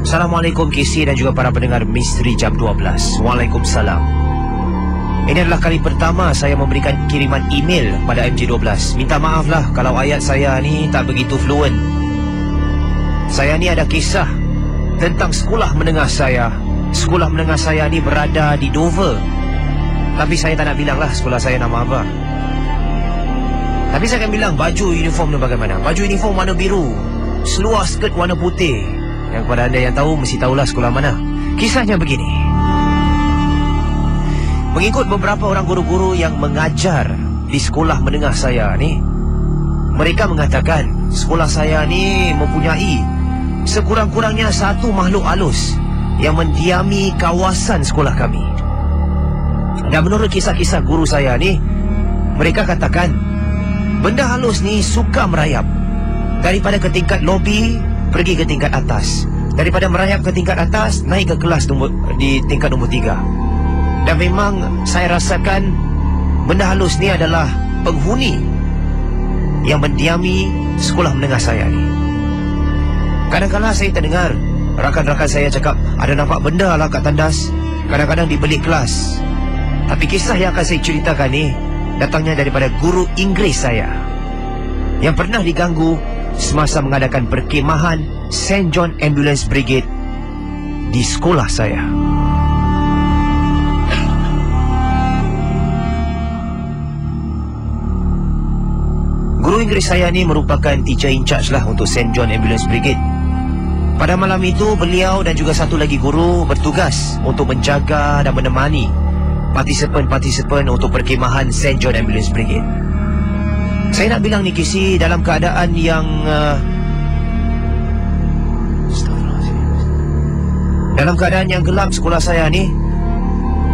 Assalamualaikum Casey dan juga para pendengar Misteri Jam 12. Waalaikumsalam. Ini adalah kali pertama saya memberikan kiriman email pada MJ12. Minta maaflah kalau ayat saya ni tak begitu fluent. Saya ni ada kisah tentang sekolah menengah saya sekolah menengah saya ni berada di Dover. Tapi saya tak nak bilang lah sekolah saya nama apa. Tapi saya akan bilang baju uniform ni bagaimana. Baju uniform warna biru, seluar skirt warna putih. Yang kepada anda yang tahu, mesti tahulah sekolah mana. Kisahnya begini. Mengikut beberapa orang guru-guru yang mengajar di sekolah menengah saya ni, mereka mengatakan sekolah saya ni mempunyai sekurang-kurangnya satu makhluk halus yang mendiami kawasan sekolah kami. Dan menurut kisah-kisah guru saya ni, mereka katakan benda halus ni suka merayap daripada ke tingkat lobi pergi ke tingkat atas, daripada merayap ke tingkat atas naik ke kelas di tingkat nombor 3. Dan memang saya rasakan benda halus ni adalah penghuni yang mendiami sekolah menengah saya ni. Kadang-kadang saya terdengar rakan-rakan saya cakap ada nampak benda lah kat tandas, kadang-kadang di belik kelas. Tapi kisah yang akan saya ceritakan ni datangnya daripada guru Inggeris saya yang pernah diganggu semasa mengadakan perkhemahan St. John Ambulance Brigade di sekolah saya. Guru Inggeris saya ni merupakan teacher in charge lah untuk St. John Ambulance Brigade. Pada malam itu, beliau dan juga satu lagi guru bertugas untuk menjaga dan menemani partisipan-partisipan untuk perkhemahan St. John Ambulance Brigade. Saya nak bilang ni Kisi, dalam keadaan yang dalam keadaan yang gelap sekolah saya ni,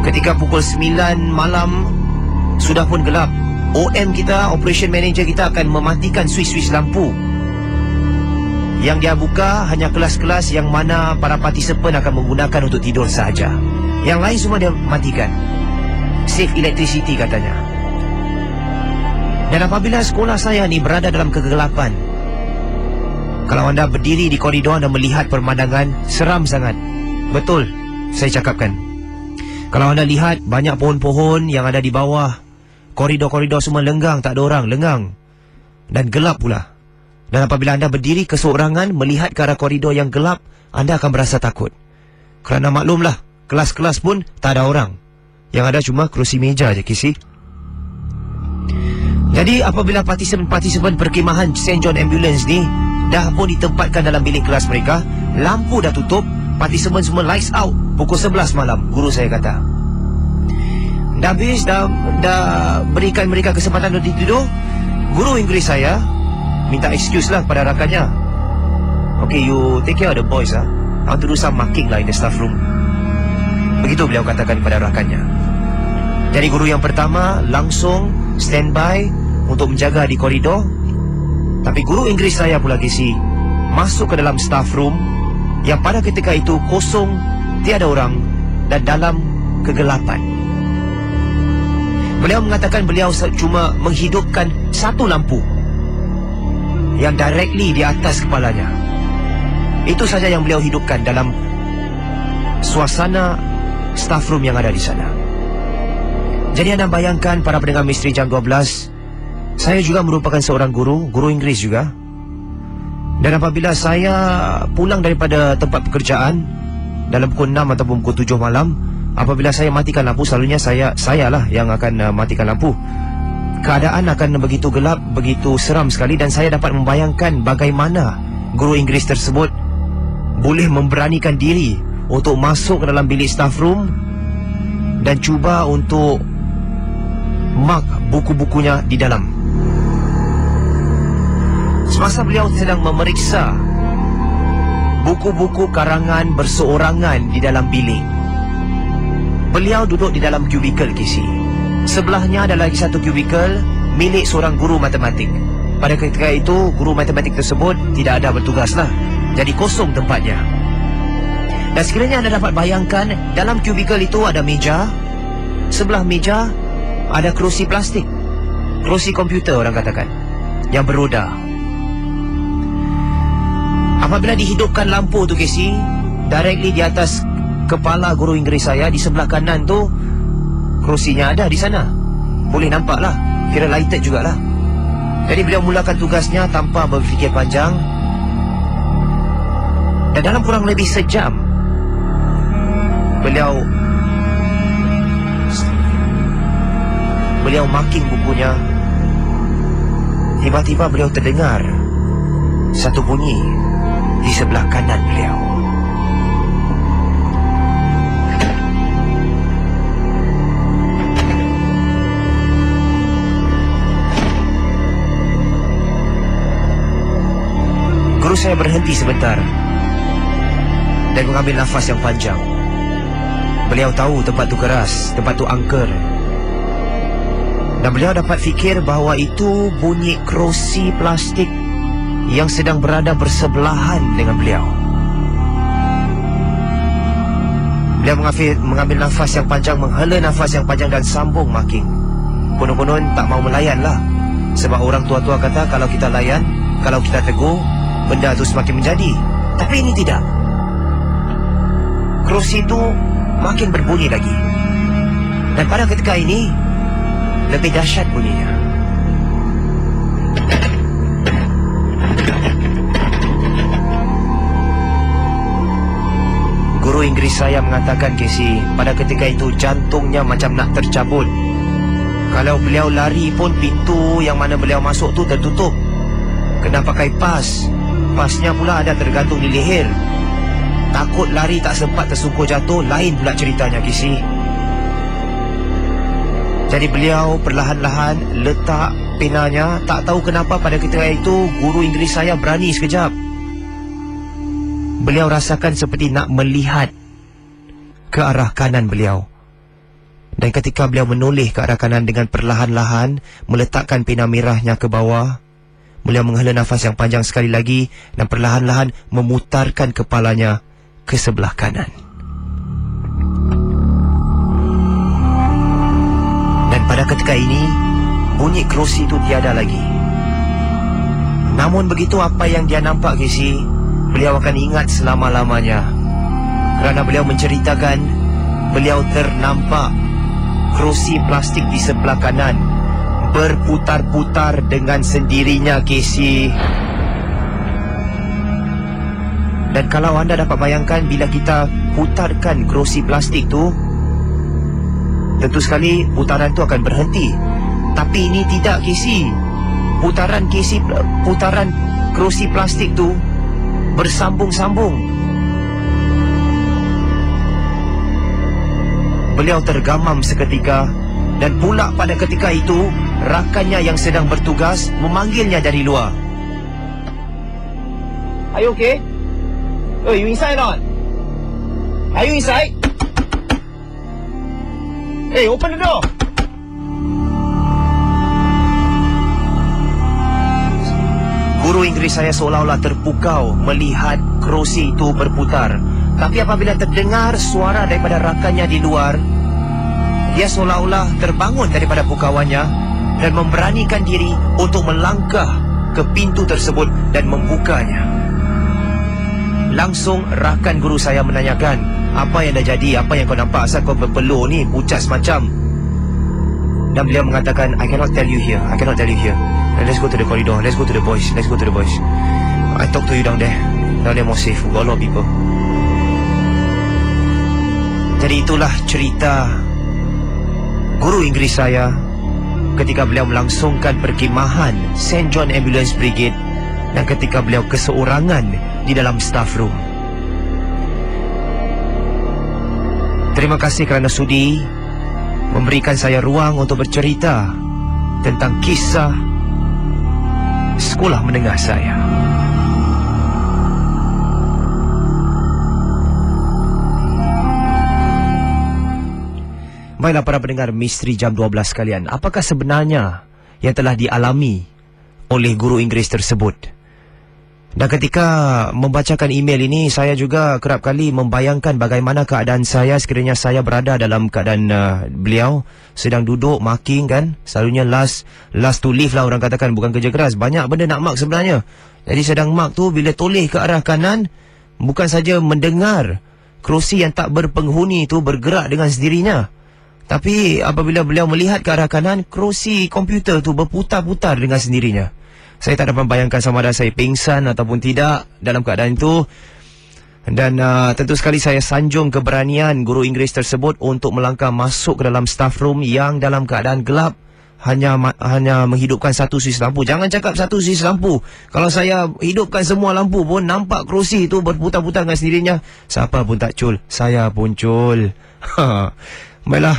ketika pukul 9 malam sudah pun gelap, OM kita, Operation Manager kita akan mematikan switch-switch lampu. Yang dia buka hanya kelas-kelas yang mana para partisipan akan menggunakan untuk tidur sahaja. Yang lain semua dia matikan. Save electricity katanya. Dan apabila sekolah saya ni berada dalam kegelapan, kalau anda berdiri di koridor dan melihat pemandangan, seram sangat. Betul, saya cakapkan. Kalau anda lihat banyak pohon-pohon yang ada di bawah, koridor-koridor semua lenggang, tak ada orang, lengang. Dan gelap pula. Dan apabila anda berdiri keseorangan melihat ke arah koridor yang gelap, anda akan berasa takut. Kerana maklumlah, kelas-kelas pun tak ada orang. Yang ada cuma kerusi meja je, Kisi. Jadi apabila partisipan-partisipan perkhemahan St. John Ambulance ni dah pun ditempatkan dalam bilik kelas mereka, lampu dah tutup, partisipan semua lights out, pukul 11 malam, guru saya kata. Dah habis, dah berikan mereka kesempatan untuk tidur. Guru Inggeris saya minta excuse lah pada rakannya. Okay, you take care of the boys I want to do some marking lah in the staff room. Begitu beliau katakan kepada rakannya. Jadi guru yang pertama langsung standby untuk menjaga di koridor. Tapi guru Inggeris saya pula Kisi masuk ke dalam staff room yang pada ketika itu kosong, tiada orang dan dalam kegelapan. Beliau mengatakan beliau cuma menghidupkan satu lampu yang directly di atas kepalanya. Itu saja yang beliau hidupkan dalam suasana staff room yang ada di sana. Jadi anda bayangkan para pendengar Misteri Jam 12, saya juga merupakan seorang guru Inggeris juga. Dan apabila saya pulang daripada tempat pekerjaan dalam pukul 6 ataupun pukul 7 malam, apabila saya matikan lampu, selalunya saya lah yang akan matikan lampu. Keadaan akan begitu gelap, begitu seram sekali. Dan saya dapat membayangkan bagaimana guru Inggeris tersebut boleh memberanikan diri untuk masuk ke dalam bilik staff room dan cuba untuk mark buku-bukunya di dalam. Semasa beliau sedang memeriksa buku-buku karangan berseorangan di dalam bilik, beliau duduk di dalam kubikel Kisi. Sebelahnya ada lagi satu kubikel milik seorang guru matematik. Pada ketika itu guru matematik tersebut tidak ada bertugas lah, jadi kosong tempatnya. Dan sekiranya anda dapat bayangkan, dalam kubikel itu ada meja, sebelah meja ada kerusi plastik, kerusi komputer orang katakan, yang beroda. Apabila dihidupkan lampu tu Kisi, directly di atas kepala guru Inggeris saya, di sebelah kanan tu kerusinya ada di sana. Boleh nampak lah, kira lighted jugalah. Jadi beliau mulakan tugasnya tanpa berfikir panjang. Dan dalam kurang lebih sejam beliau marking bukunya, tiba-tiba beliau terdengar satu bunyi di sebelah kanan beliau. Guru saya berhenti sebentar dan mengambil nafas yang panjang. Beliau tahu tempat tu keras, tempat tu angker. Dan beliau dapat fikir bahawa itu bunyi kerusi plastik yang sedang berada bersebelahan dengan beliau. Beliau mengambil nafas yang panjang, menghela nafas yang panjang dan sambung marking. Konon-konon tak mau melayan lah. Sebab orang tua-tua kata kalau kita layan, kalau kita tegur, benda tu semakin menjadi. Tapi ini tidak. Kerusi itu makin berbunyi lagi. Dan pada ketika ini lebih dahsyat bunyinya. Guru Inggeris saya mengatakan, Casey, pada ketika itu jantungnya macam nak tercabut. Kalau beliau lari pun pintu yang mana beliau masuk tu tertutup. Kena pakai pas. Pasnya pula ada tergantung di leher. Takut lari tak sempat tersungkur jatuh, lain pula ceritanya, Casey. Jadi beliau perlahan-lahan letak penanya. Tak tahu kenapa pada ketika itu guru Inggeris saya berani sekejap. Beliau rasakan seperti nak melihat ke arah kanan beliau. Dan ketika beliau menoleh ke arah kanan dengan perlahan-lahan meletakkan pena merahnya ke bawah, beliau menghela nafas yang panjang sekali lagi dan perlahan-lahan memutarkan kepalanya ke sebelah kanan. Dan pada ketika ini bunyi kerusi itu tiada lagi. Namun begitu apa yang dia nampak, Casey, beliau akan ingat selama-lamanya. Kerana beliau menceritakan beliau ternampak kerusi plastik di sebelah kanan berputar-putar dengan sendirinya, Casey. Dan kalau anda dapat bayangkan bila kita putarkan kerusi plastik tu, tentu sekali putaran tu akan berhenti. Tapi ini tidak, Casey. Putaran kerusi plastik tu bersambung-sambung. Beliau tergamam seketika. Dan pula pada ketika itu rakannya yang sedang bertugas memanggilnya dari luar. Are you okay? Oh, you inside not? Are you inside? Hey, open the door. Guru Inggeris saya seolah-olah terpukau melihat kerusi itu berputar. Tapi apabila terdengar suara daripada rakannya di luar, dia seolah-olah terbangun daripada pukauannya dan memberanikan diri untuk melangkah ke pintu tersebut dan membukanya. Langsung rakan guru saya menanyakan, apa yang dah jadi, apa yang kau nampak, asal kau berpeluh ni, pucat semacam. Dan beliau mengatakan, I cannot tell you here, I cannot tell you here. Let's go to the corridor, let's go to the boys, let's go to the boys. I talk to you down there more safe, we've got a lot of people. Jadi itulah cerita guru Inggeris saya ketika beliau melangsungkan perkhidmatan St. John Ambulance Brigade dan ketika beliau keseorangan di dalam staff room. Terima kasih kerana sudi memberikan saya ruang untuk bercerita tentang kisah sekolah menengah saya. Baiklah para pendengar Misteri Jam 12 sekalian, apakah sebenarnya yang telah dialami oleh guru Inggeris tersebut? Dan ketika membacakan email ini, saya juga kerap kali membayangkan bagaimana keadaan saya sekiranya saya berada dalam keadaan beliau sedang duduk marking kan. Selalunya last to leave lah orang katakan, bukan kerja keras. Banyak benda nak mark sebenarnya. Jadi sedang mark tu bila toleh ke arah kanan, bukan saja mendengar kerusi yang tak berpenghuni tu bergerak dengan sendirinya, tapi apabila beliau melihat ke arah kanan, kerusi komputer tu berputar-putar dengan sendirinya. Saya tak dapat bayangkan sama ada saya pingsan ataupun tidak dalam keadaan itu. Dan tentu sekali saya sanjung keberanian guru Inggeris tersebut untuk melangkah masuk ke dalam staff room yang dalam keadaan gelap, hanya menghidupkan satu swiss lampu. Jangan cakap satu swiss lampu. Kalau saya hidupkan semua lampu pun nampak kerusi itu berputar-putar dengan sendirinya. Siapa pun tak cul, saya pun cul. Baiklah,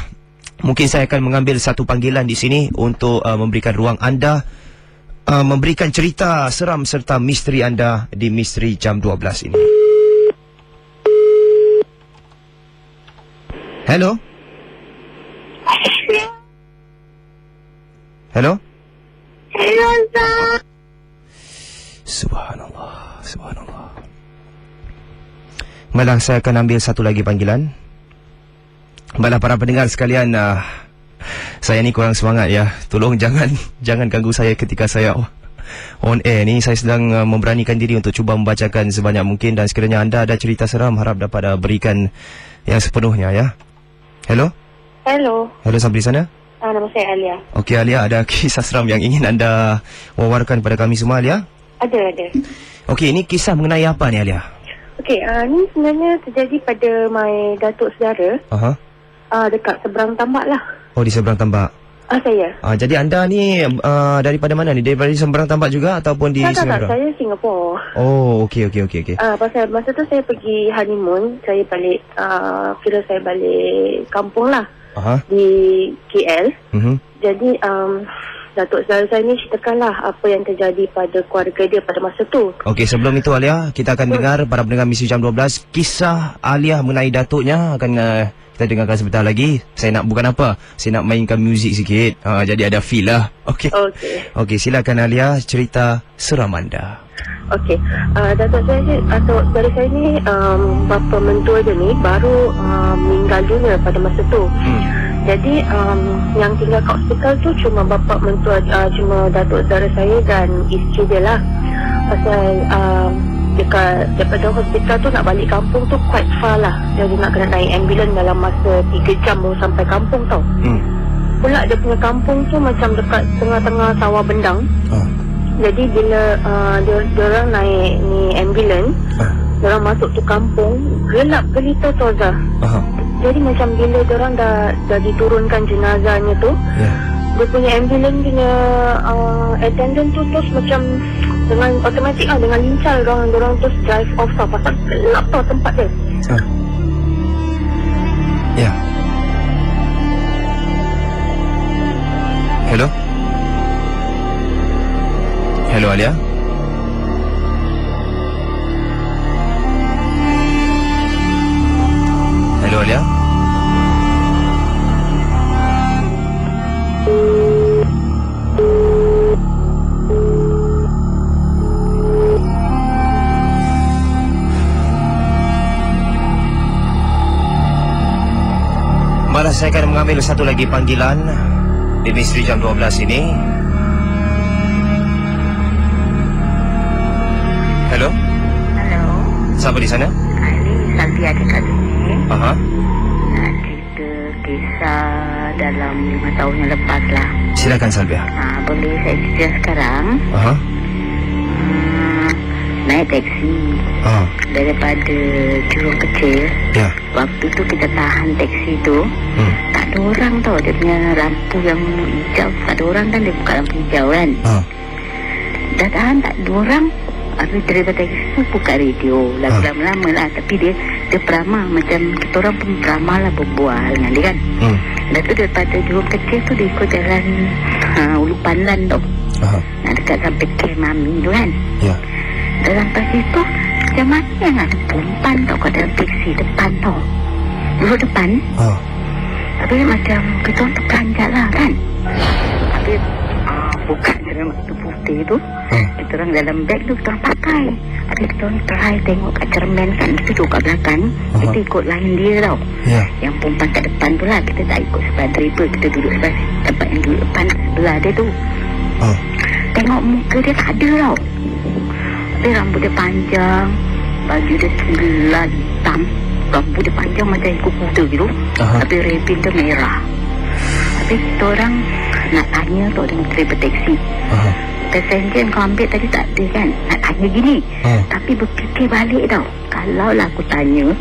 mungkin saya akan mengambil satu panggilan di sini untuk memberikan ruang anda memberikan cerita seram serta misteri anda di Misteri Jam 12 ini. Hello? Hello? Hello, Ustaz. Subhanallah, subhanallah. Baiklah, saya akan ambil satu lagi panggilan. Baiklah para pendengar sekalian, saya ni kurang semangat ya. Tolong jangan ganggu saya ketika saya on air ni. Saya sedang memberanikan diri untuk cuba membacakan sebanyak mungkin, dan sekiranya anda ada cerita seram, harap dapat berikan yang sepenuhnya ya. Hello? Hello. Hello, sampai di sana? Nama saya Alia. Okey Alia, ada kisah seram yang ingin anda wawarkan kepada kami semua Alia? Ada. Okey, ini kisah mengenai apa ni Alia? Okey, ni sebenarnya terjadi pada my datuk saudara. Dekat seberang tambak lah. Oh, di seberang tambak. Saya. Jadi anda ni daripada mana ni? Daripada seberang tambak juga ataupun di Singapura? Tak, saya Singapura. Oh, okey. Pasal masa tu saya pergi honeymoon, saya balik, kira saya balik kampung lah. Di KL. Jadi datuk saudara saya ni ceritakanlah apa yang terjadi pada keluarga dia pada masa tu. Okey, sebelum itu Alia, kita akan dengar para pendengar Misteri Jam 12 kisah Alia mengenai datuknya akan kita dengarkan sebentar lagi. Saya nak bukan apa, saya nak mainkan muzik sikit. Jadi ada feel lah. Okey, silakan Alia, cerita seram anda. Okey, datuk saudara saya ni, bapa mentua dia ni baru meninggal dunia pada masa tu. Jadi yang tinggal kat hospital tu cuma bapa mentua, cuma datuk saudara saya dan isteri dia lah. Pasal daripada hospital tu nak balik kampung tu quite far lah. Jadi nak kena naik ambulans dalam masa 3 jam baru sampai kampung tau. Pula dia punya kampung tu macam dekat tengah-tengah sawah bendang. Jadi bila diorang naik ni ambulans, diorang masuk tu kampung, gelap gelita tu Azhar. Jadi macam bila diorang dah diturunkan jenazahnya tu, dia punya ambulans punya attendant tu terus macam dengan automatik lah, dengan lincah diorang terus drive off tau. Pasal gelap tau tempat dia. Hello? Hello Alia? Hello Alia? Malah saya akan mengambil satu lagi panggilan di Misteri Jam 12 ini. Hello? Halo. Siapa di sana? Ini Salvia dekat sini. Aha. Nak cerita kisah dalam 5 tahun yang lepas lah. Silakan Salvia. Boleh saya cerita sekarang? Aha. Naik teksi daripada Jurong Kecil. Ya. Waktu tu kita tahan teksi tu, tak ada orang tau. Dia punya lampu yang hijau, tak ada orang kan, dia buka lampu hijau kan. Dah tahan tak ada orang. Habis driver taksi tu buka radio lagu lama-lama lah. Tapi dia peramah, macam kita orang pun peramah lah, berbual dengan dia kan. Lepas tu daripada Jurong Kecil tu dia ikut jalan Ulu Pandan tu. Nak dekat sampai camp Mami tu kan. Dah sampai situ, macam mana nak ada perempuan tau kat dalam teksi depan tau. Duduk depan. Habis macam kita orang terperanjat lah kan. Habis buka dalam waktu putih tu, kita orang dalam beg tu kita orang pakai. Habis kita orang try tengok kat cermin kan, kita duduk kat belakang. Kita ikut line dia tau. Yang perempuan kat depan tu lah, kita tak ikut sebelah driver. Kita duduk sebelah tempat yang duduk depan sebelah dia tu. Tengok muka dia tak ada tau. Dia rambut dia panjang, baju dia gila hitam, rambut dia panjang macam ikut kuda gitu. Tapi rebin dia merah. Habis kita orang nak tanya tau dengan driver teksi, passenger kau ambil tadi tak ada kan? Nak tanya gini. Tapi berfikir balik tau. Kalau lah aku tanya,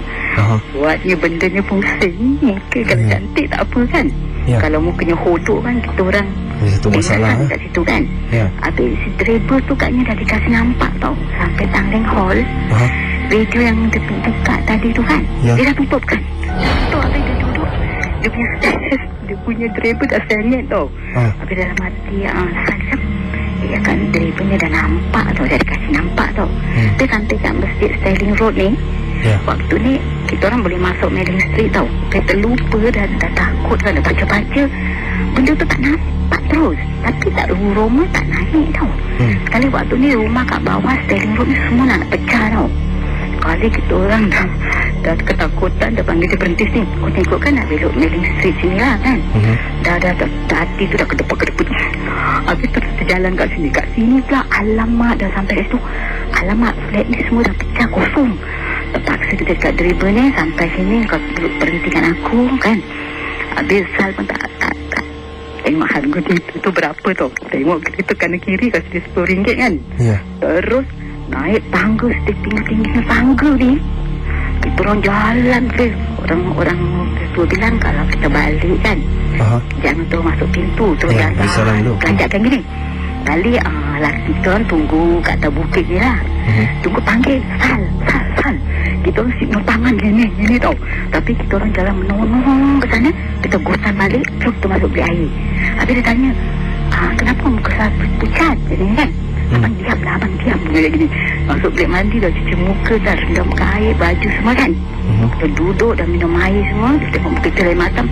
buatnya bendanya pusing. Muka kalau cantik tak apa kan? Kalau mukanya hodok kan, kita orang itu masalah kat situ kan. Habis si driver tu katnya dah dikasih nampak tau. Sampai Tanglin Hall, radio yang dekat tadi tu kan, dia dah tutup kan. Tu habis dia duduk, dia punya driver dah sengit tau. Habis dalam hati ya kan, drivernya dah nampak tau, dah dikasih nampak tau. Dia sampai kat Masjid Sterling Road ni, waktu ni kita orang boleh masuk Melling Street tau. Dia terlupa dan dah takut kan, dah baca-baca benda tu tak nampak terus. Tapi tak rumah tak naik tau. Sekali waktu ni rumah kat bawah Sterling Road ni semua nak pecah tau. Sekali kita orang dah ketakutan, dah panggil dia berhenti sini. Kau tengok kan nak belok Melling Street sini lah kan. Dah hati tu dah kedeput-kedeput. Habis terus terjalan kat sini. Kat sini pula alamat dah sampai kat situ. Alamat flat ni semua dah pecah, kosong. Terpaksa dia dekat driver ni, sampai sini kau berhentikan aku kan. Habis Sal pun tak tengok harga tu berapa tau. Tengok kereta kanan kiri kasi dia RM10 kan. Terus naik tangga, tinggi-tingginya tangga ni. Kita orang jalan ke. Orang tu bilang kalau kita balik kan, jangan tu masuk pintu, terus jalan kelanjatkan gini. Kali laki kita orang tunggu kat atas bukit ni lah. Tunggu panggil Sal. Kita orang signal tangan gini tau. Tapi kita orang jalan menonong ke sana. Kita gosan balik, terus kita masuk beli air. Habis dia tanya, kenapa muka saya pucat ni kan? Abang diam gini. Masuk bilik mandi dah cuci muka, dah rendam ke air, baju semua kan. Kita duduk dah minum air semua. Kita tengok muka kita lain macam.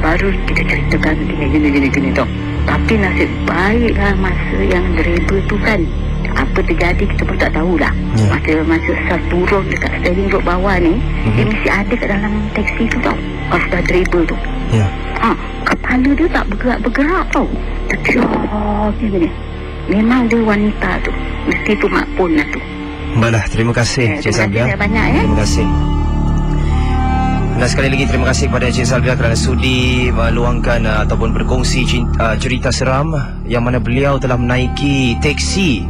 Baru kita ceritakan gini tau. Tapi nasib baiklah masa yang driver tu kan, apa terjadi kita pun tak tahulah. Masa Sal turun dekat Sterling Road bawah ni, dia mesti ada kat dalam taksi tu tau. Pas dah driver tu, kepala dia tak bergerak tau. Terjauh gini. Memang dia wanita tu, mesti tu mak pun lah tu. Baiklah, terima kasih Cik Salbia. Terima kasih. Dan sekali lagi terima kasih kepada Cik Salbia kerana sudi meluangkan ataupun berkongsi cerita seram yang mana beliau telah menaiki teksi.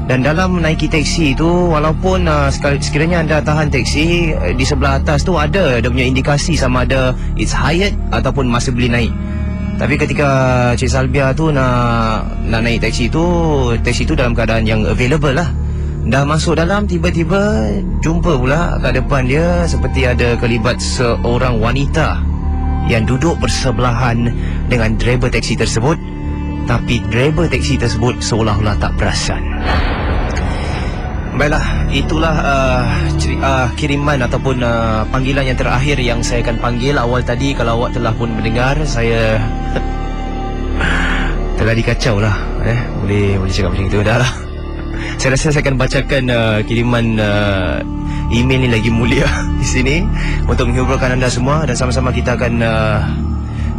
Dan dalam menaiki teksi itu, walaupun sekiranya anda tahan teksi, di sebelah atas tu ada dia punya indikasi sama ada it's hired ataupun masih boleh naik. Tapi ketika Cik Salbia tu nak naik teksi tu dalam keadaan yang available lah. Dah masuk dalam, tiba-tiba jumpa pula kat depan dia seperti ada kelibat seorang wanita yang duduk bersebelahan dengan driver teksi tersebut. Tapi driver teksi tersebut seolah-olah tak perasan. Baiklah, itulah kiriman ataupun panggilan yang terakhir yang saya akan panggil. Awal tadi kalau awak telah pun mendengar, saya telah dikacau lah. Boleh cakap macam itu dah lah. Saya rasa saya akan bacakan kiriman email ni lagi mulia di sini untuk menghiburkan anda semua. Dan sama-sama kita akan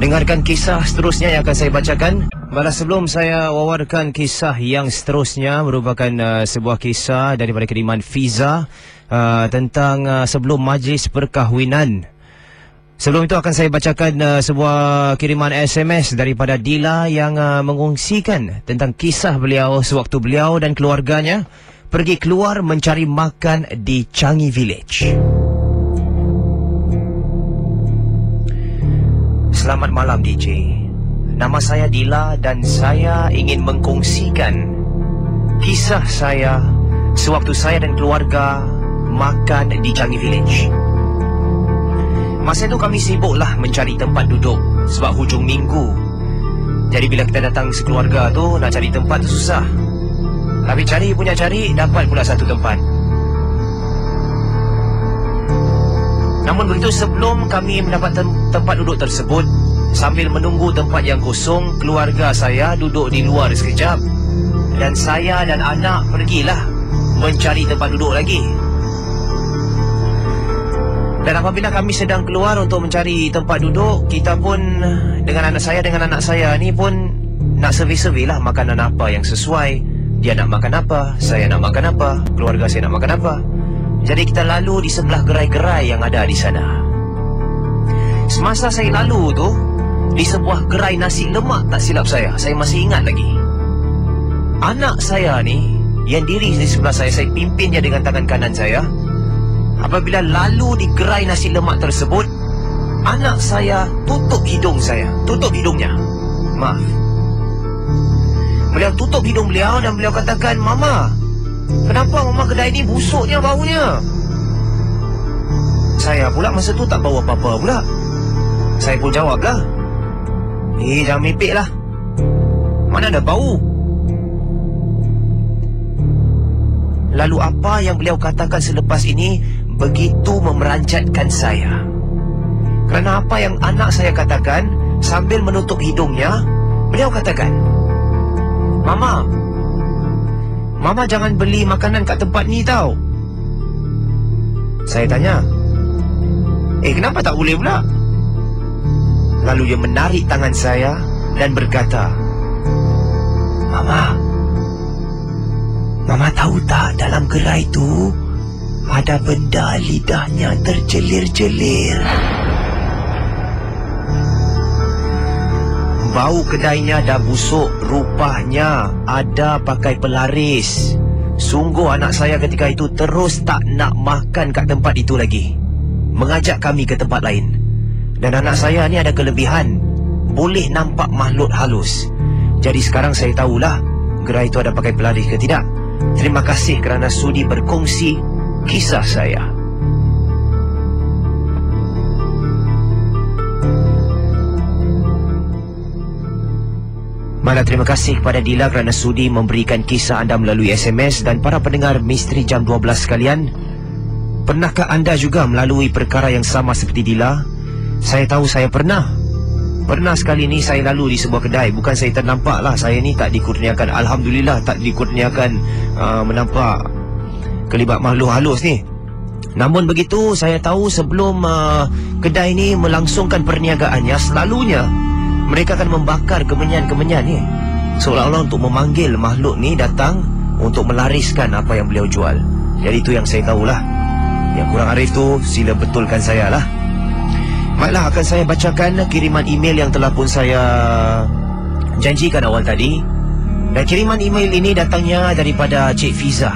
dengarkan kisah seterusnya yang akan saya bacakan. Baiklah, sebelum saya wawarkan kisah yang seterusnya, merupakan sebuah kisah daripada kiriman Fiza tentang sebelum majlis perkahwinan. Sebelum itu akan saya bacakan sebuah kiriman SMS daripada Dila yang mengongsikan tentang kisah beliau sewaktu beliau dan keluarganya pergi keluar mencari makan di Changi Village. Selamat malam DJ. Nama saya Dila dan saya ingin mengkongsikan kisah saya sewaktu saya dan keluarga makan di Changi Village. Masa itu kami sibuklah mencari tempat duduk sebab hujung minggu. Jadi bila kita datang sekeluarga tu, nak cari tempat tu susah. Tapi cari, dapat pula satu tempat. Namun begitu, sebelum kami mendapat tempat duduk tersebut, sambil menunggu tempat yang kosong, keluarga saya duduk di luar sekejap. Dan saya dan anak pergilah mencari tempat duduk lagi. Dan apabila kami sedang keluar untuk mencari tempat duduk, kita pun dengan anak saya ni pun nak survey lah makanan apa yang sesuai. Dia nak makan apa, saya nak makan apa, keluarga saya nak makan apa. Jadi kita lalu di sebelah gerai-gerai yang ada di sana. Semasa saya lalu tu, di sebuah gerai nasi lemak tak silap saya masih ingat lagi. anak saya ni, yang diri di sebelah saya pimpin dia dengan tangan kanan saya. Apabila lalu di gerai nasi lemak tersebut, anak saya tutup hidung saya, tutup hidungnya. Maaf. Beliau tutup hidung beliau dan beliau katakan, "Mama, kenapa Mama kedai ni busuknya baunya?" Saya pula masa tu tak bau apa-apa pula. Saya pun jawablah, jangan mipik lah, mana ada bau. Lalu apa yang beliau katakan selepas ini begitu memeranjatkan saya. Kerana apa yang anak saya katakan, sambil menutup hidungnya, beliau katakan, Mama jangan beli makanan kat tempat ni tau." Saya tanya, kenapa tak boleh pula? Lalu dia menarik tangan saya dan berkata, Mama tahu tak, dalam gerai tu ada benda lidahnya terjelir-jelir. Bau kedainya dah busuk, rupanya ada pakai pelaris. Sungguh anak saya ketika itu terus tak nak makan kat tempat itu lagi, mengajak kami ke tempat lain. Dan anak saya ni ada kelebihan, boleh nampak makhluk halus. Jadi sekarang saya tahulah gerai itu ada pakai pelaris ke tidak. Terima kasih kerana sudi berkongsi kisah saya. Malah terima kasih kepada Dila kerana sudi memberikan kisah anda melalui SMS. Dan para pendengar Misteri Jam 12 sekalian, pernahkah anda juga melalui perkara yang sama seperti Dila? Saya tahu saya pernah sekali ni saya lalu di sebuah kedai. Bukan saya ternampak lah, saya ni tak dikurniakan, Alhamdulillah tak dikurniakan menampak kelibat makhluk halus ni. Namun begitu, saya tahu sebelum kedai ni melangsungkan perniagaannya, selalunya mereka akan membakar kemenyan-kemenyan ni, seolah-olah untuk memanggil makhluk ni datang untuk melariskan apa yang beliau jual. Jadi itu yang saya tahulah. Yang kurang arif tu sila betulkan saya lah. Baiklah, akan saya bacakan kiriman email yang telah pun saya janjikan awal tadi. Dan kiriman email ini datangnya daripada Cik Fiza.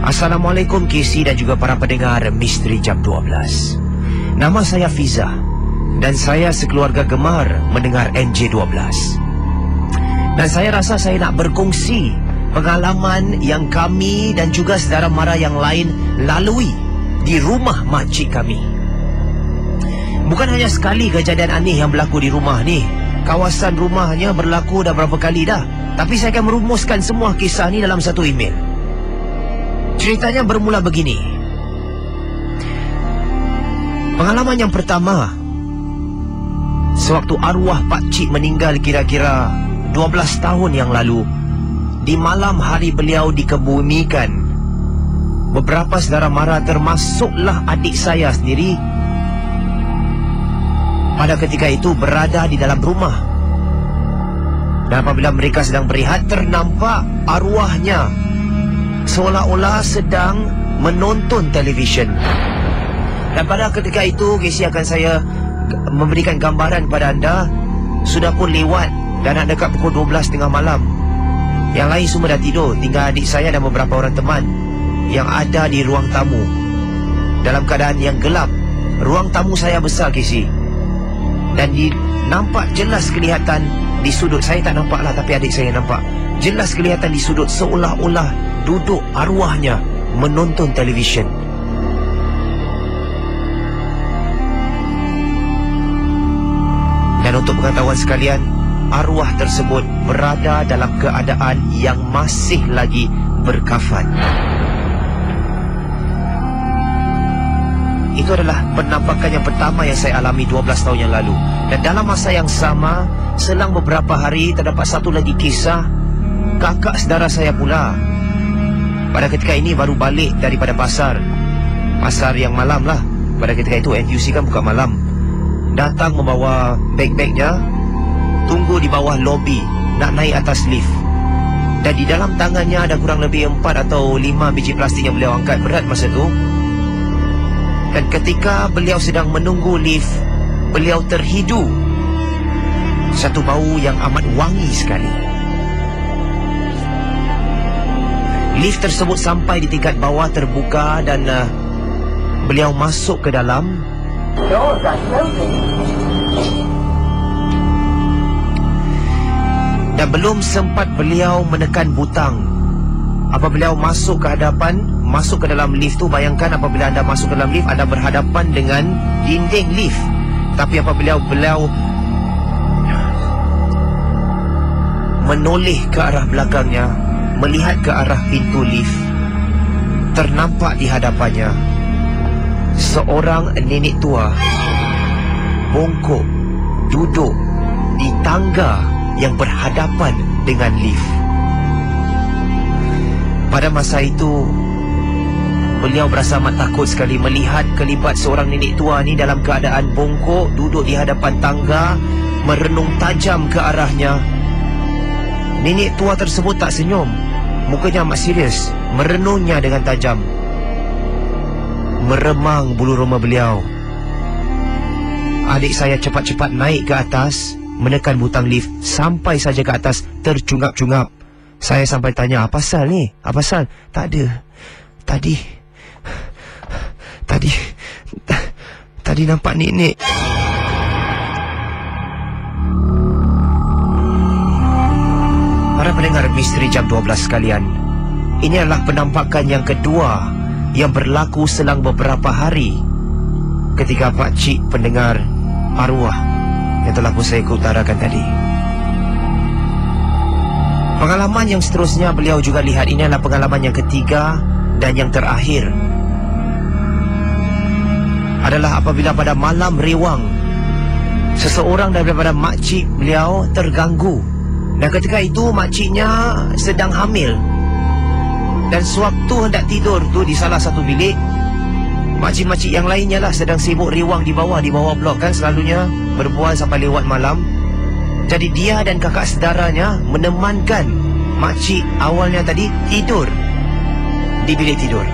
Assalamualaikum KC dan juga para pendengar Misteri Jam 12. Nama saya Fiza dan saya sekeluarga gemar mendengar NJ12. Dan saya rasa saya nak berkongsi pengalaman yang kami dan juga saudara mara yang lain lalui di rumah makcik kami. Bukan hanya sekali kejadian aneh yang berlaku di rumah ni. Kawasan rumahnya berlaku dah berapa kali dah. Tapi saya akan merumuskan semua kisah ni dalam satu email. Ceritanya bermula begini. Pengalaman yang pertama, sewaktu arwah pakcik meninggal kira-kira 12 tahun yang lalu, di malam hari beliau dikebumikan, beberapa saudara mara termasuklah adik saya sendiri pada ketika itu berada di dalam rumah. Dan apabila mereka sedang berehat, ternampak arwahnya seolah-olah sedang menonton televisyen. Dan pada ketika itu, Casey akan saya memberikan gambaran kepada anda, sudah pun lewat dan nak dekat pukul 12 tengah malam. Yang lain semua dah tidur, tinggal adik saya dan beberapa orang teman yang ada di ruang tamu. Dalam keadaan yang gelap, ruang tamu saya besar, Casey, dan nampak jelas kelihatan di sudut. Saya tak nampak lah, tapi adik saya nampak jelas kelihatan di sudut seolah-olah duduk arwahnya menonton televisyen. Dan untuk pengetahuan sekalian, arwah tersebut berada dalam keadaan yang masih lagi berkafan. Itu adalah penampakan yang pertama yang saya alami 12 tahun yang lalu. Dan dalam masa yang sama, selang beberapa hari, terdapat satu lagi kisah. Kakak saudara saya pula, pada ketika ini baru balik daripada pasar yang malam lah. Pada ketika itu NTUC kan buka malam. Datang membawa beg-begnya, tunggu di bawah lobi, nak naik atas lift. Dan di dalam tangannya ada kurang lebih 4 atau 5 biji plastik yang beliau angkat, berat masa tu. Dan ketika beliau sedang menunggu lift, beliau terhidu satu bau yang amat wangi sekali. Lift tersebut sampai di tingkat bawah terbuka dan beliau masuk ke dalam. Dan belum sempat beliau menekan butang, apabila beliau masuk ke hadapan, masuk ke dalam lift tu, bayangkan apabila anda masuk ke dalam lift, anda berhadapan dengan dinding lift. Tapi apabila beliau menoleh ke arah belakangnya, melihat ke arah pintu lift, ternampak di hadapannya seorang nenek tua bongkok duduk di tangga yang berhadapan dengan lift. Pada masa itu beliau berasa amat takut sekali melihat kelibat seorang nenek tua ni dalam keadaan bongkok duduk di hadapan tangga, merenung tajam ke arahnya. Nenek tua tersebut tak senyum, mukanya amat serius, merenungnya dengan tajam, meremang bulu roma beliau. Adik saya cepat-cepat naik ke atas, menekan butang lift, sampai saja ke atas tercungap-cungap. Saya sampai tanya, apa pasal ni? Apa pasal? Tak ada. Tadi nampak nenek. Para pendengar Misteri Jam 12 sekalian, ini adalah penampakan yang kedua yang berlaku selang beberapa hari ketika Pak Cik pendengar arwah yang telah pun saya utarakan tadi. Pengalaman yang seterusnya beliau juga lihat, ini adalah pengalaman yang ketiga dan yang terakhir, adalah apabila pada malam rewang seseorang daripada makcik beliau terganggu. Dan ketika itu makciknya sedang hamil, dan sewaktu hendak tidur tu di salah satu bilik, makcik-makcik yang lainnya lah sedang sibuk rewang di bawah blok kan, selalunya berbual sampai lewat malam. Jadi dia dan kakak saudaranya menemankan makcik awalnya tadi tidur di bilik tidur.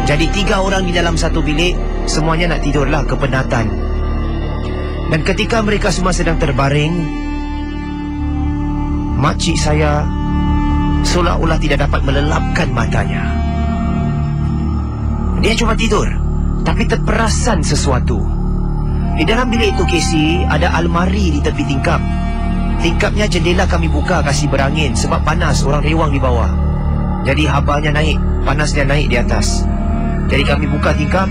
Jadi 3 orang di dalam satu bilik, semuanya nak tidurlah, kepenatan. Dan ketika mereka semua sedang terbaring, makcik saya seolah-olah tidak dapat melelapkan matanya. Dia cuma tidur, tapi terperasan sesuatu. Di dalam bilik itu, Casey, ada almari di tepi tingkap. Tingkapnya jendela kami buka kasih berangin sebab panas, orang rewang di bawah. Jadi habarnya naik, panasnya naik di atas. Jadi kami buka tingkap.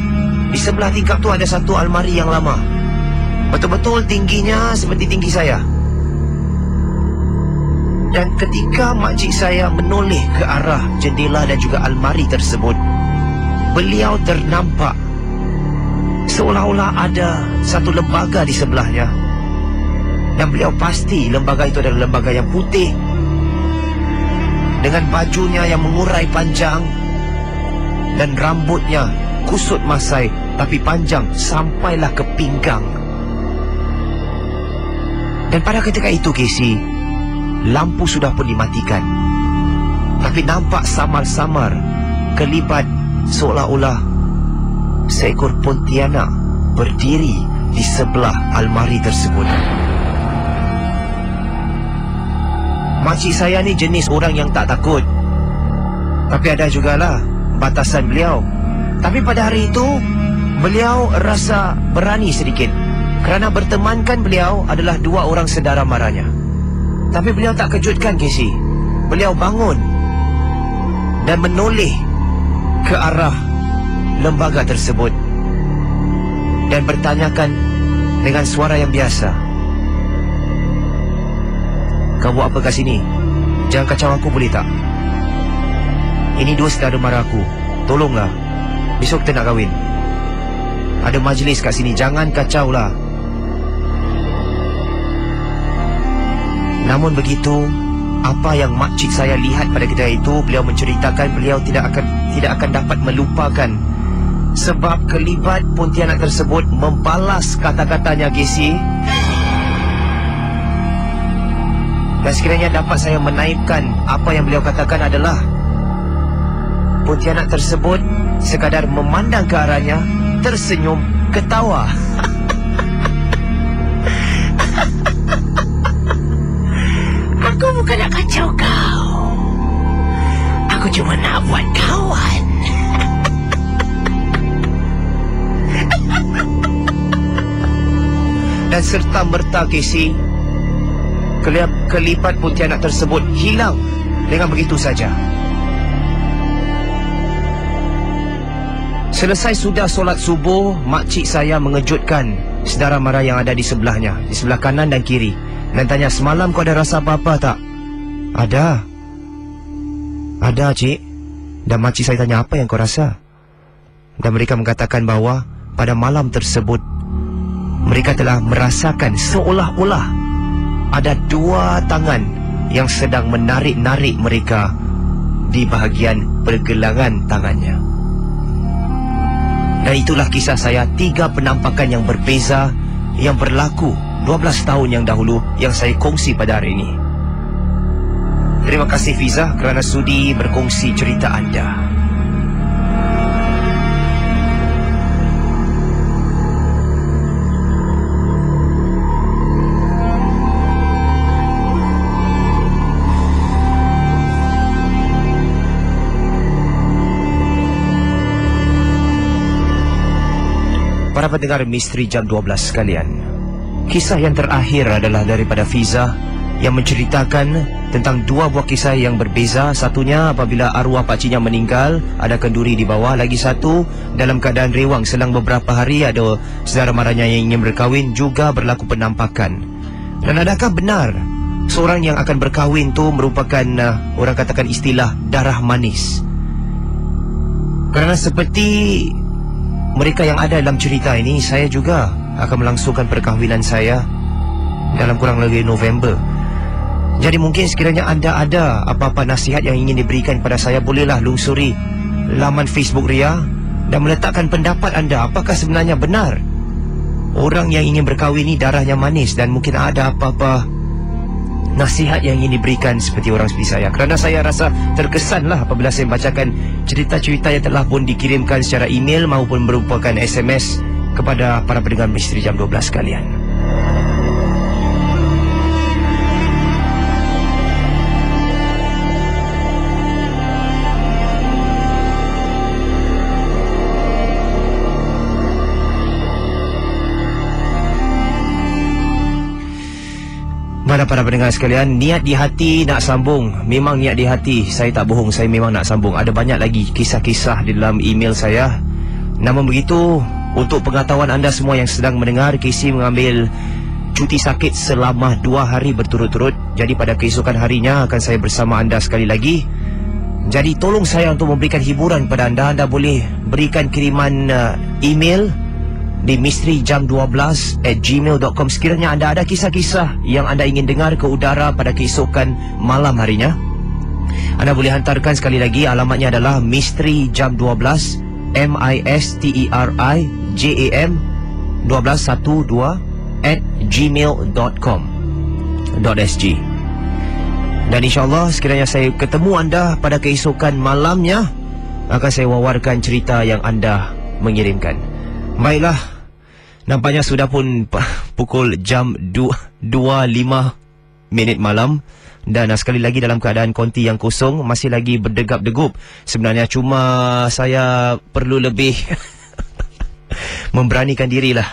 Di sebelah tingkap tu ada satu almari yang lama, betul-betul tingginya seperti tinggi saya. Dan ketika makcik saya menoleh ke arah jendela dan juga almari tersebut, beliau ternampak seolah-olah ada satu lembaga di sebelahnya. Dan beliau pasti lembaga itu adalah lembaga yang putih, dengan bajunya yang mengurai panjang, dan rambutnya kusut masai tapi panjang sampailah ke pinggang. Dan pada ketika itu, Casey, lampu sudah pun dimatikan, tapi nampak samar-samar kelibat seolah-olah seekor pontianak berdiri di sebelah almari tersebut. Makcik saya ni jenis orang yang tak takut, tapi ada jugalah batasan beliau. Tapi pada hari itu beliau rasa berani sedikit, kerana bertemankan beliau adalah 2 orang saudara maranya. Tapi beliau tak kejutkan, Casey. Beliau bangun dan menoleh ke arah lembaga tersebut dan bertanyakan dengan suara yang biasa, "Kau buat apa kat sini? Jangan kacau aku, boleh tak? Ini 2 saudara mara aku. Tolonglah. Besok kita nak kahwin. Ada majlis kat sini. Jangan kacau lah." Namun begitu, apa yang makcik saya lihat pada ketika itu, beliau menceritakan beliau tidak akan dapat melupakan. Sebab kelibat pontianak tersebut membalas kata-katanya, Casey. Dan sekiranya dapat saya menaipkan apa yang beliau katakan adalah, pontianak tersebut sekadar memandang ke arahnya, tersenyum, ketawa. Aku bukan nak kacau kau. Aku cuma nak buat kawan. Dan serta-merta Casey, kelipat pontianak tersebut hilang dengan begitu saja. Selesai sudah solat subuh, makcik saya mengejutkan saudara mara yang ada di sebelahnya, di sebelah kanan dan kiri, dan tanya, semalam kau ada rasa apa-apa tak? Ada, cik. Dan makcik saya tanya, apa yang kau rasa? Dan mereka mengatakan bahawa pada malam tersebut mereka telah merasakan seolah-olah ada dua tangan yang sedang menarik-narik mereka di bahagian pergelangan tangannya. Dan itulah kisah saya, 3 penampakan yang berbeza yang berlaku 12 tahun yang dahulu yang saya kongsi pada hari ini. Terima kasih Fiza kerana sudi berkongsi cerita anda. Para pendengar Misteri Jam 12 sekalian, kisah yang terakhir adalah daripada Fiza yang menceritakan tentang 2 buah kisah yang berbeza. Satunya apabila arwah pakciknya meninggal, ada kenduri di bawah. Lagi satu, dalam keadaan rewang selang beberapa hari, ada saudara maranya yang ingin berkahwin, juga berlaku penampakan. Dan adakah benar seorang yang akan berkahwin tu merupakan orang katakan istilah darah manis? Kerana seperti mereka yang ada dalam cerita ini, saya juga akan melangsungkan perkahwinan saya dalam kurang lebih November. Jadi mungkin sekiranya anda ada apa-apa nasihat yang ingin diberikan kepada saya, bolehlah lungsuri laman Facebook Ria dan meletakkan pendapat anda. Apakah sebenarnya benar orang yang ingin berkahwin ini darahnya manis, dan mungkin ada apa-apa nasihat yang ingin diberikan seperti orang seperti saya. Kerana saya rasa terkesanlah apabila saya bacakan cerita-cerita yang telah pun dikirimkan secara email maupun merupakan SMS kepada para pendengar Misteri Jam 12 sekalian. Mana para pendengar sekalian, niat di hati nak sambung. Memang niat di hati, saya tak bohong, saya memang nak sambung. Ada banyak lagi kisah-kisah di dalam email saya. Namun begitu, untuk pengetahuan anda semua yang sedang mendengar, Casey mengambil cuti sakit selama 2 hari berturut-turut. Jadi pada keesokan harinya akan saya bersama anda sekali lagi. Jadi tolong saya untuk memberikan hiburan kepada anda. Anda boleh berikan kiriman email di misterijam12@gmail.com sekiranya anda ada kisah-kisah yang anda ingin dengar ke udara pada keesokan malam harinya. Anda boleh hantarkan sekali lagi, alamatnya adalah misterijam12 misterijam12@gmail.com.sg. Dan insyaAllah sekiranya saya ketemu anda pada keesokan malamnya, akan saya wawarkan cerita yang anda mengirimkan. Baiklah, nampaknya sudah pun pukul jam 2.05 malam. Dan sekali lagi dalam keadaan konti yang kosong, masih lagi berdegap-degup. Sebenarnya cuma saya perlu lebih memberanikan dirilah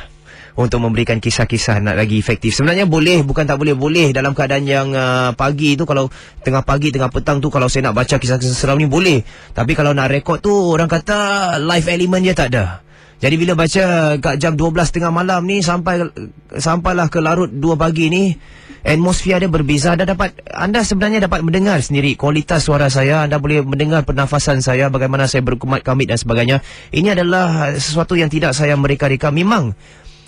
untuk memberikan kisah-kisah nak lagi efektif. Sebenarnya boleh, bukan tak boleh, boleh dalam keadaan yang pagi tu. Kalau tengah pagi, tengah petang tu, kalau saya nak baca kisah-kisah seram ni boleh. Tapi kalau nak rekod tu, orang kata live element je tak ada. Jadi bila baca kat jam 12 tengah malam ni sampailah ke larut 2 pagi ni, atmosfer dia berbeza. Anda sebenarnya dapat mendengar sendiri kualitas suara saya. Anda boleh mendengar pernafasan saya, bagaimana saya berkumit-kamit dan sebagainya. Ini adalah sesuatu yang tidak saya mereka-reka. Memang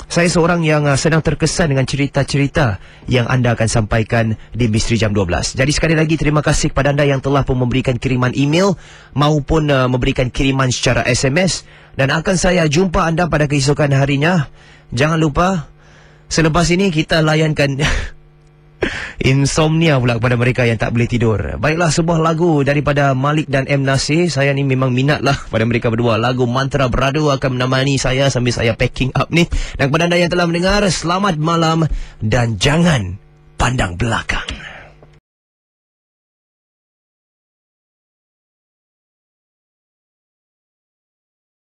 saya seorang yang sedang terkesan dengan cerita-cerita yang anda akan sampaikan di Misteri Jam 12. Jadi sekali lagi terima kasih kepada anda yang telah pun memberikan kiriman email maupun memberikan kiriman secara SMS. Dan akan saya jumpa anda pada keesokan harinya. Jangan lupa, selepas ini kita layankan insomnia pula kepada mereka yang tak boleh tidur. Baiklah, sebuah lagu daripada Malik dan M. Nasir. Saya ni memang minatlah pada mereka berdua. Lagu Mantra Beradu akan menemani saya sambil saya packing up ni. Dan kepada anda yang telah mendengar, selamat malam dan jangan pandang belakang.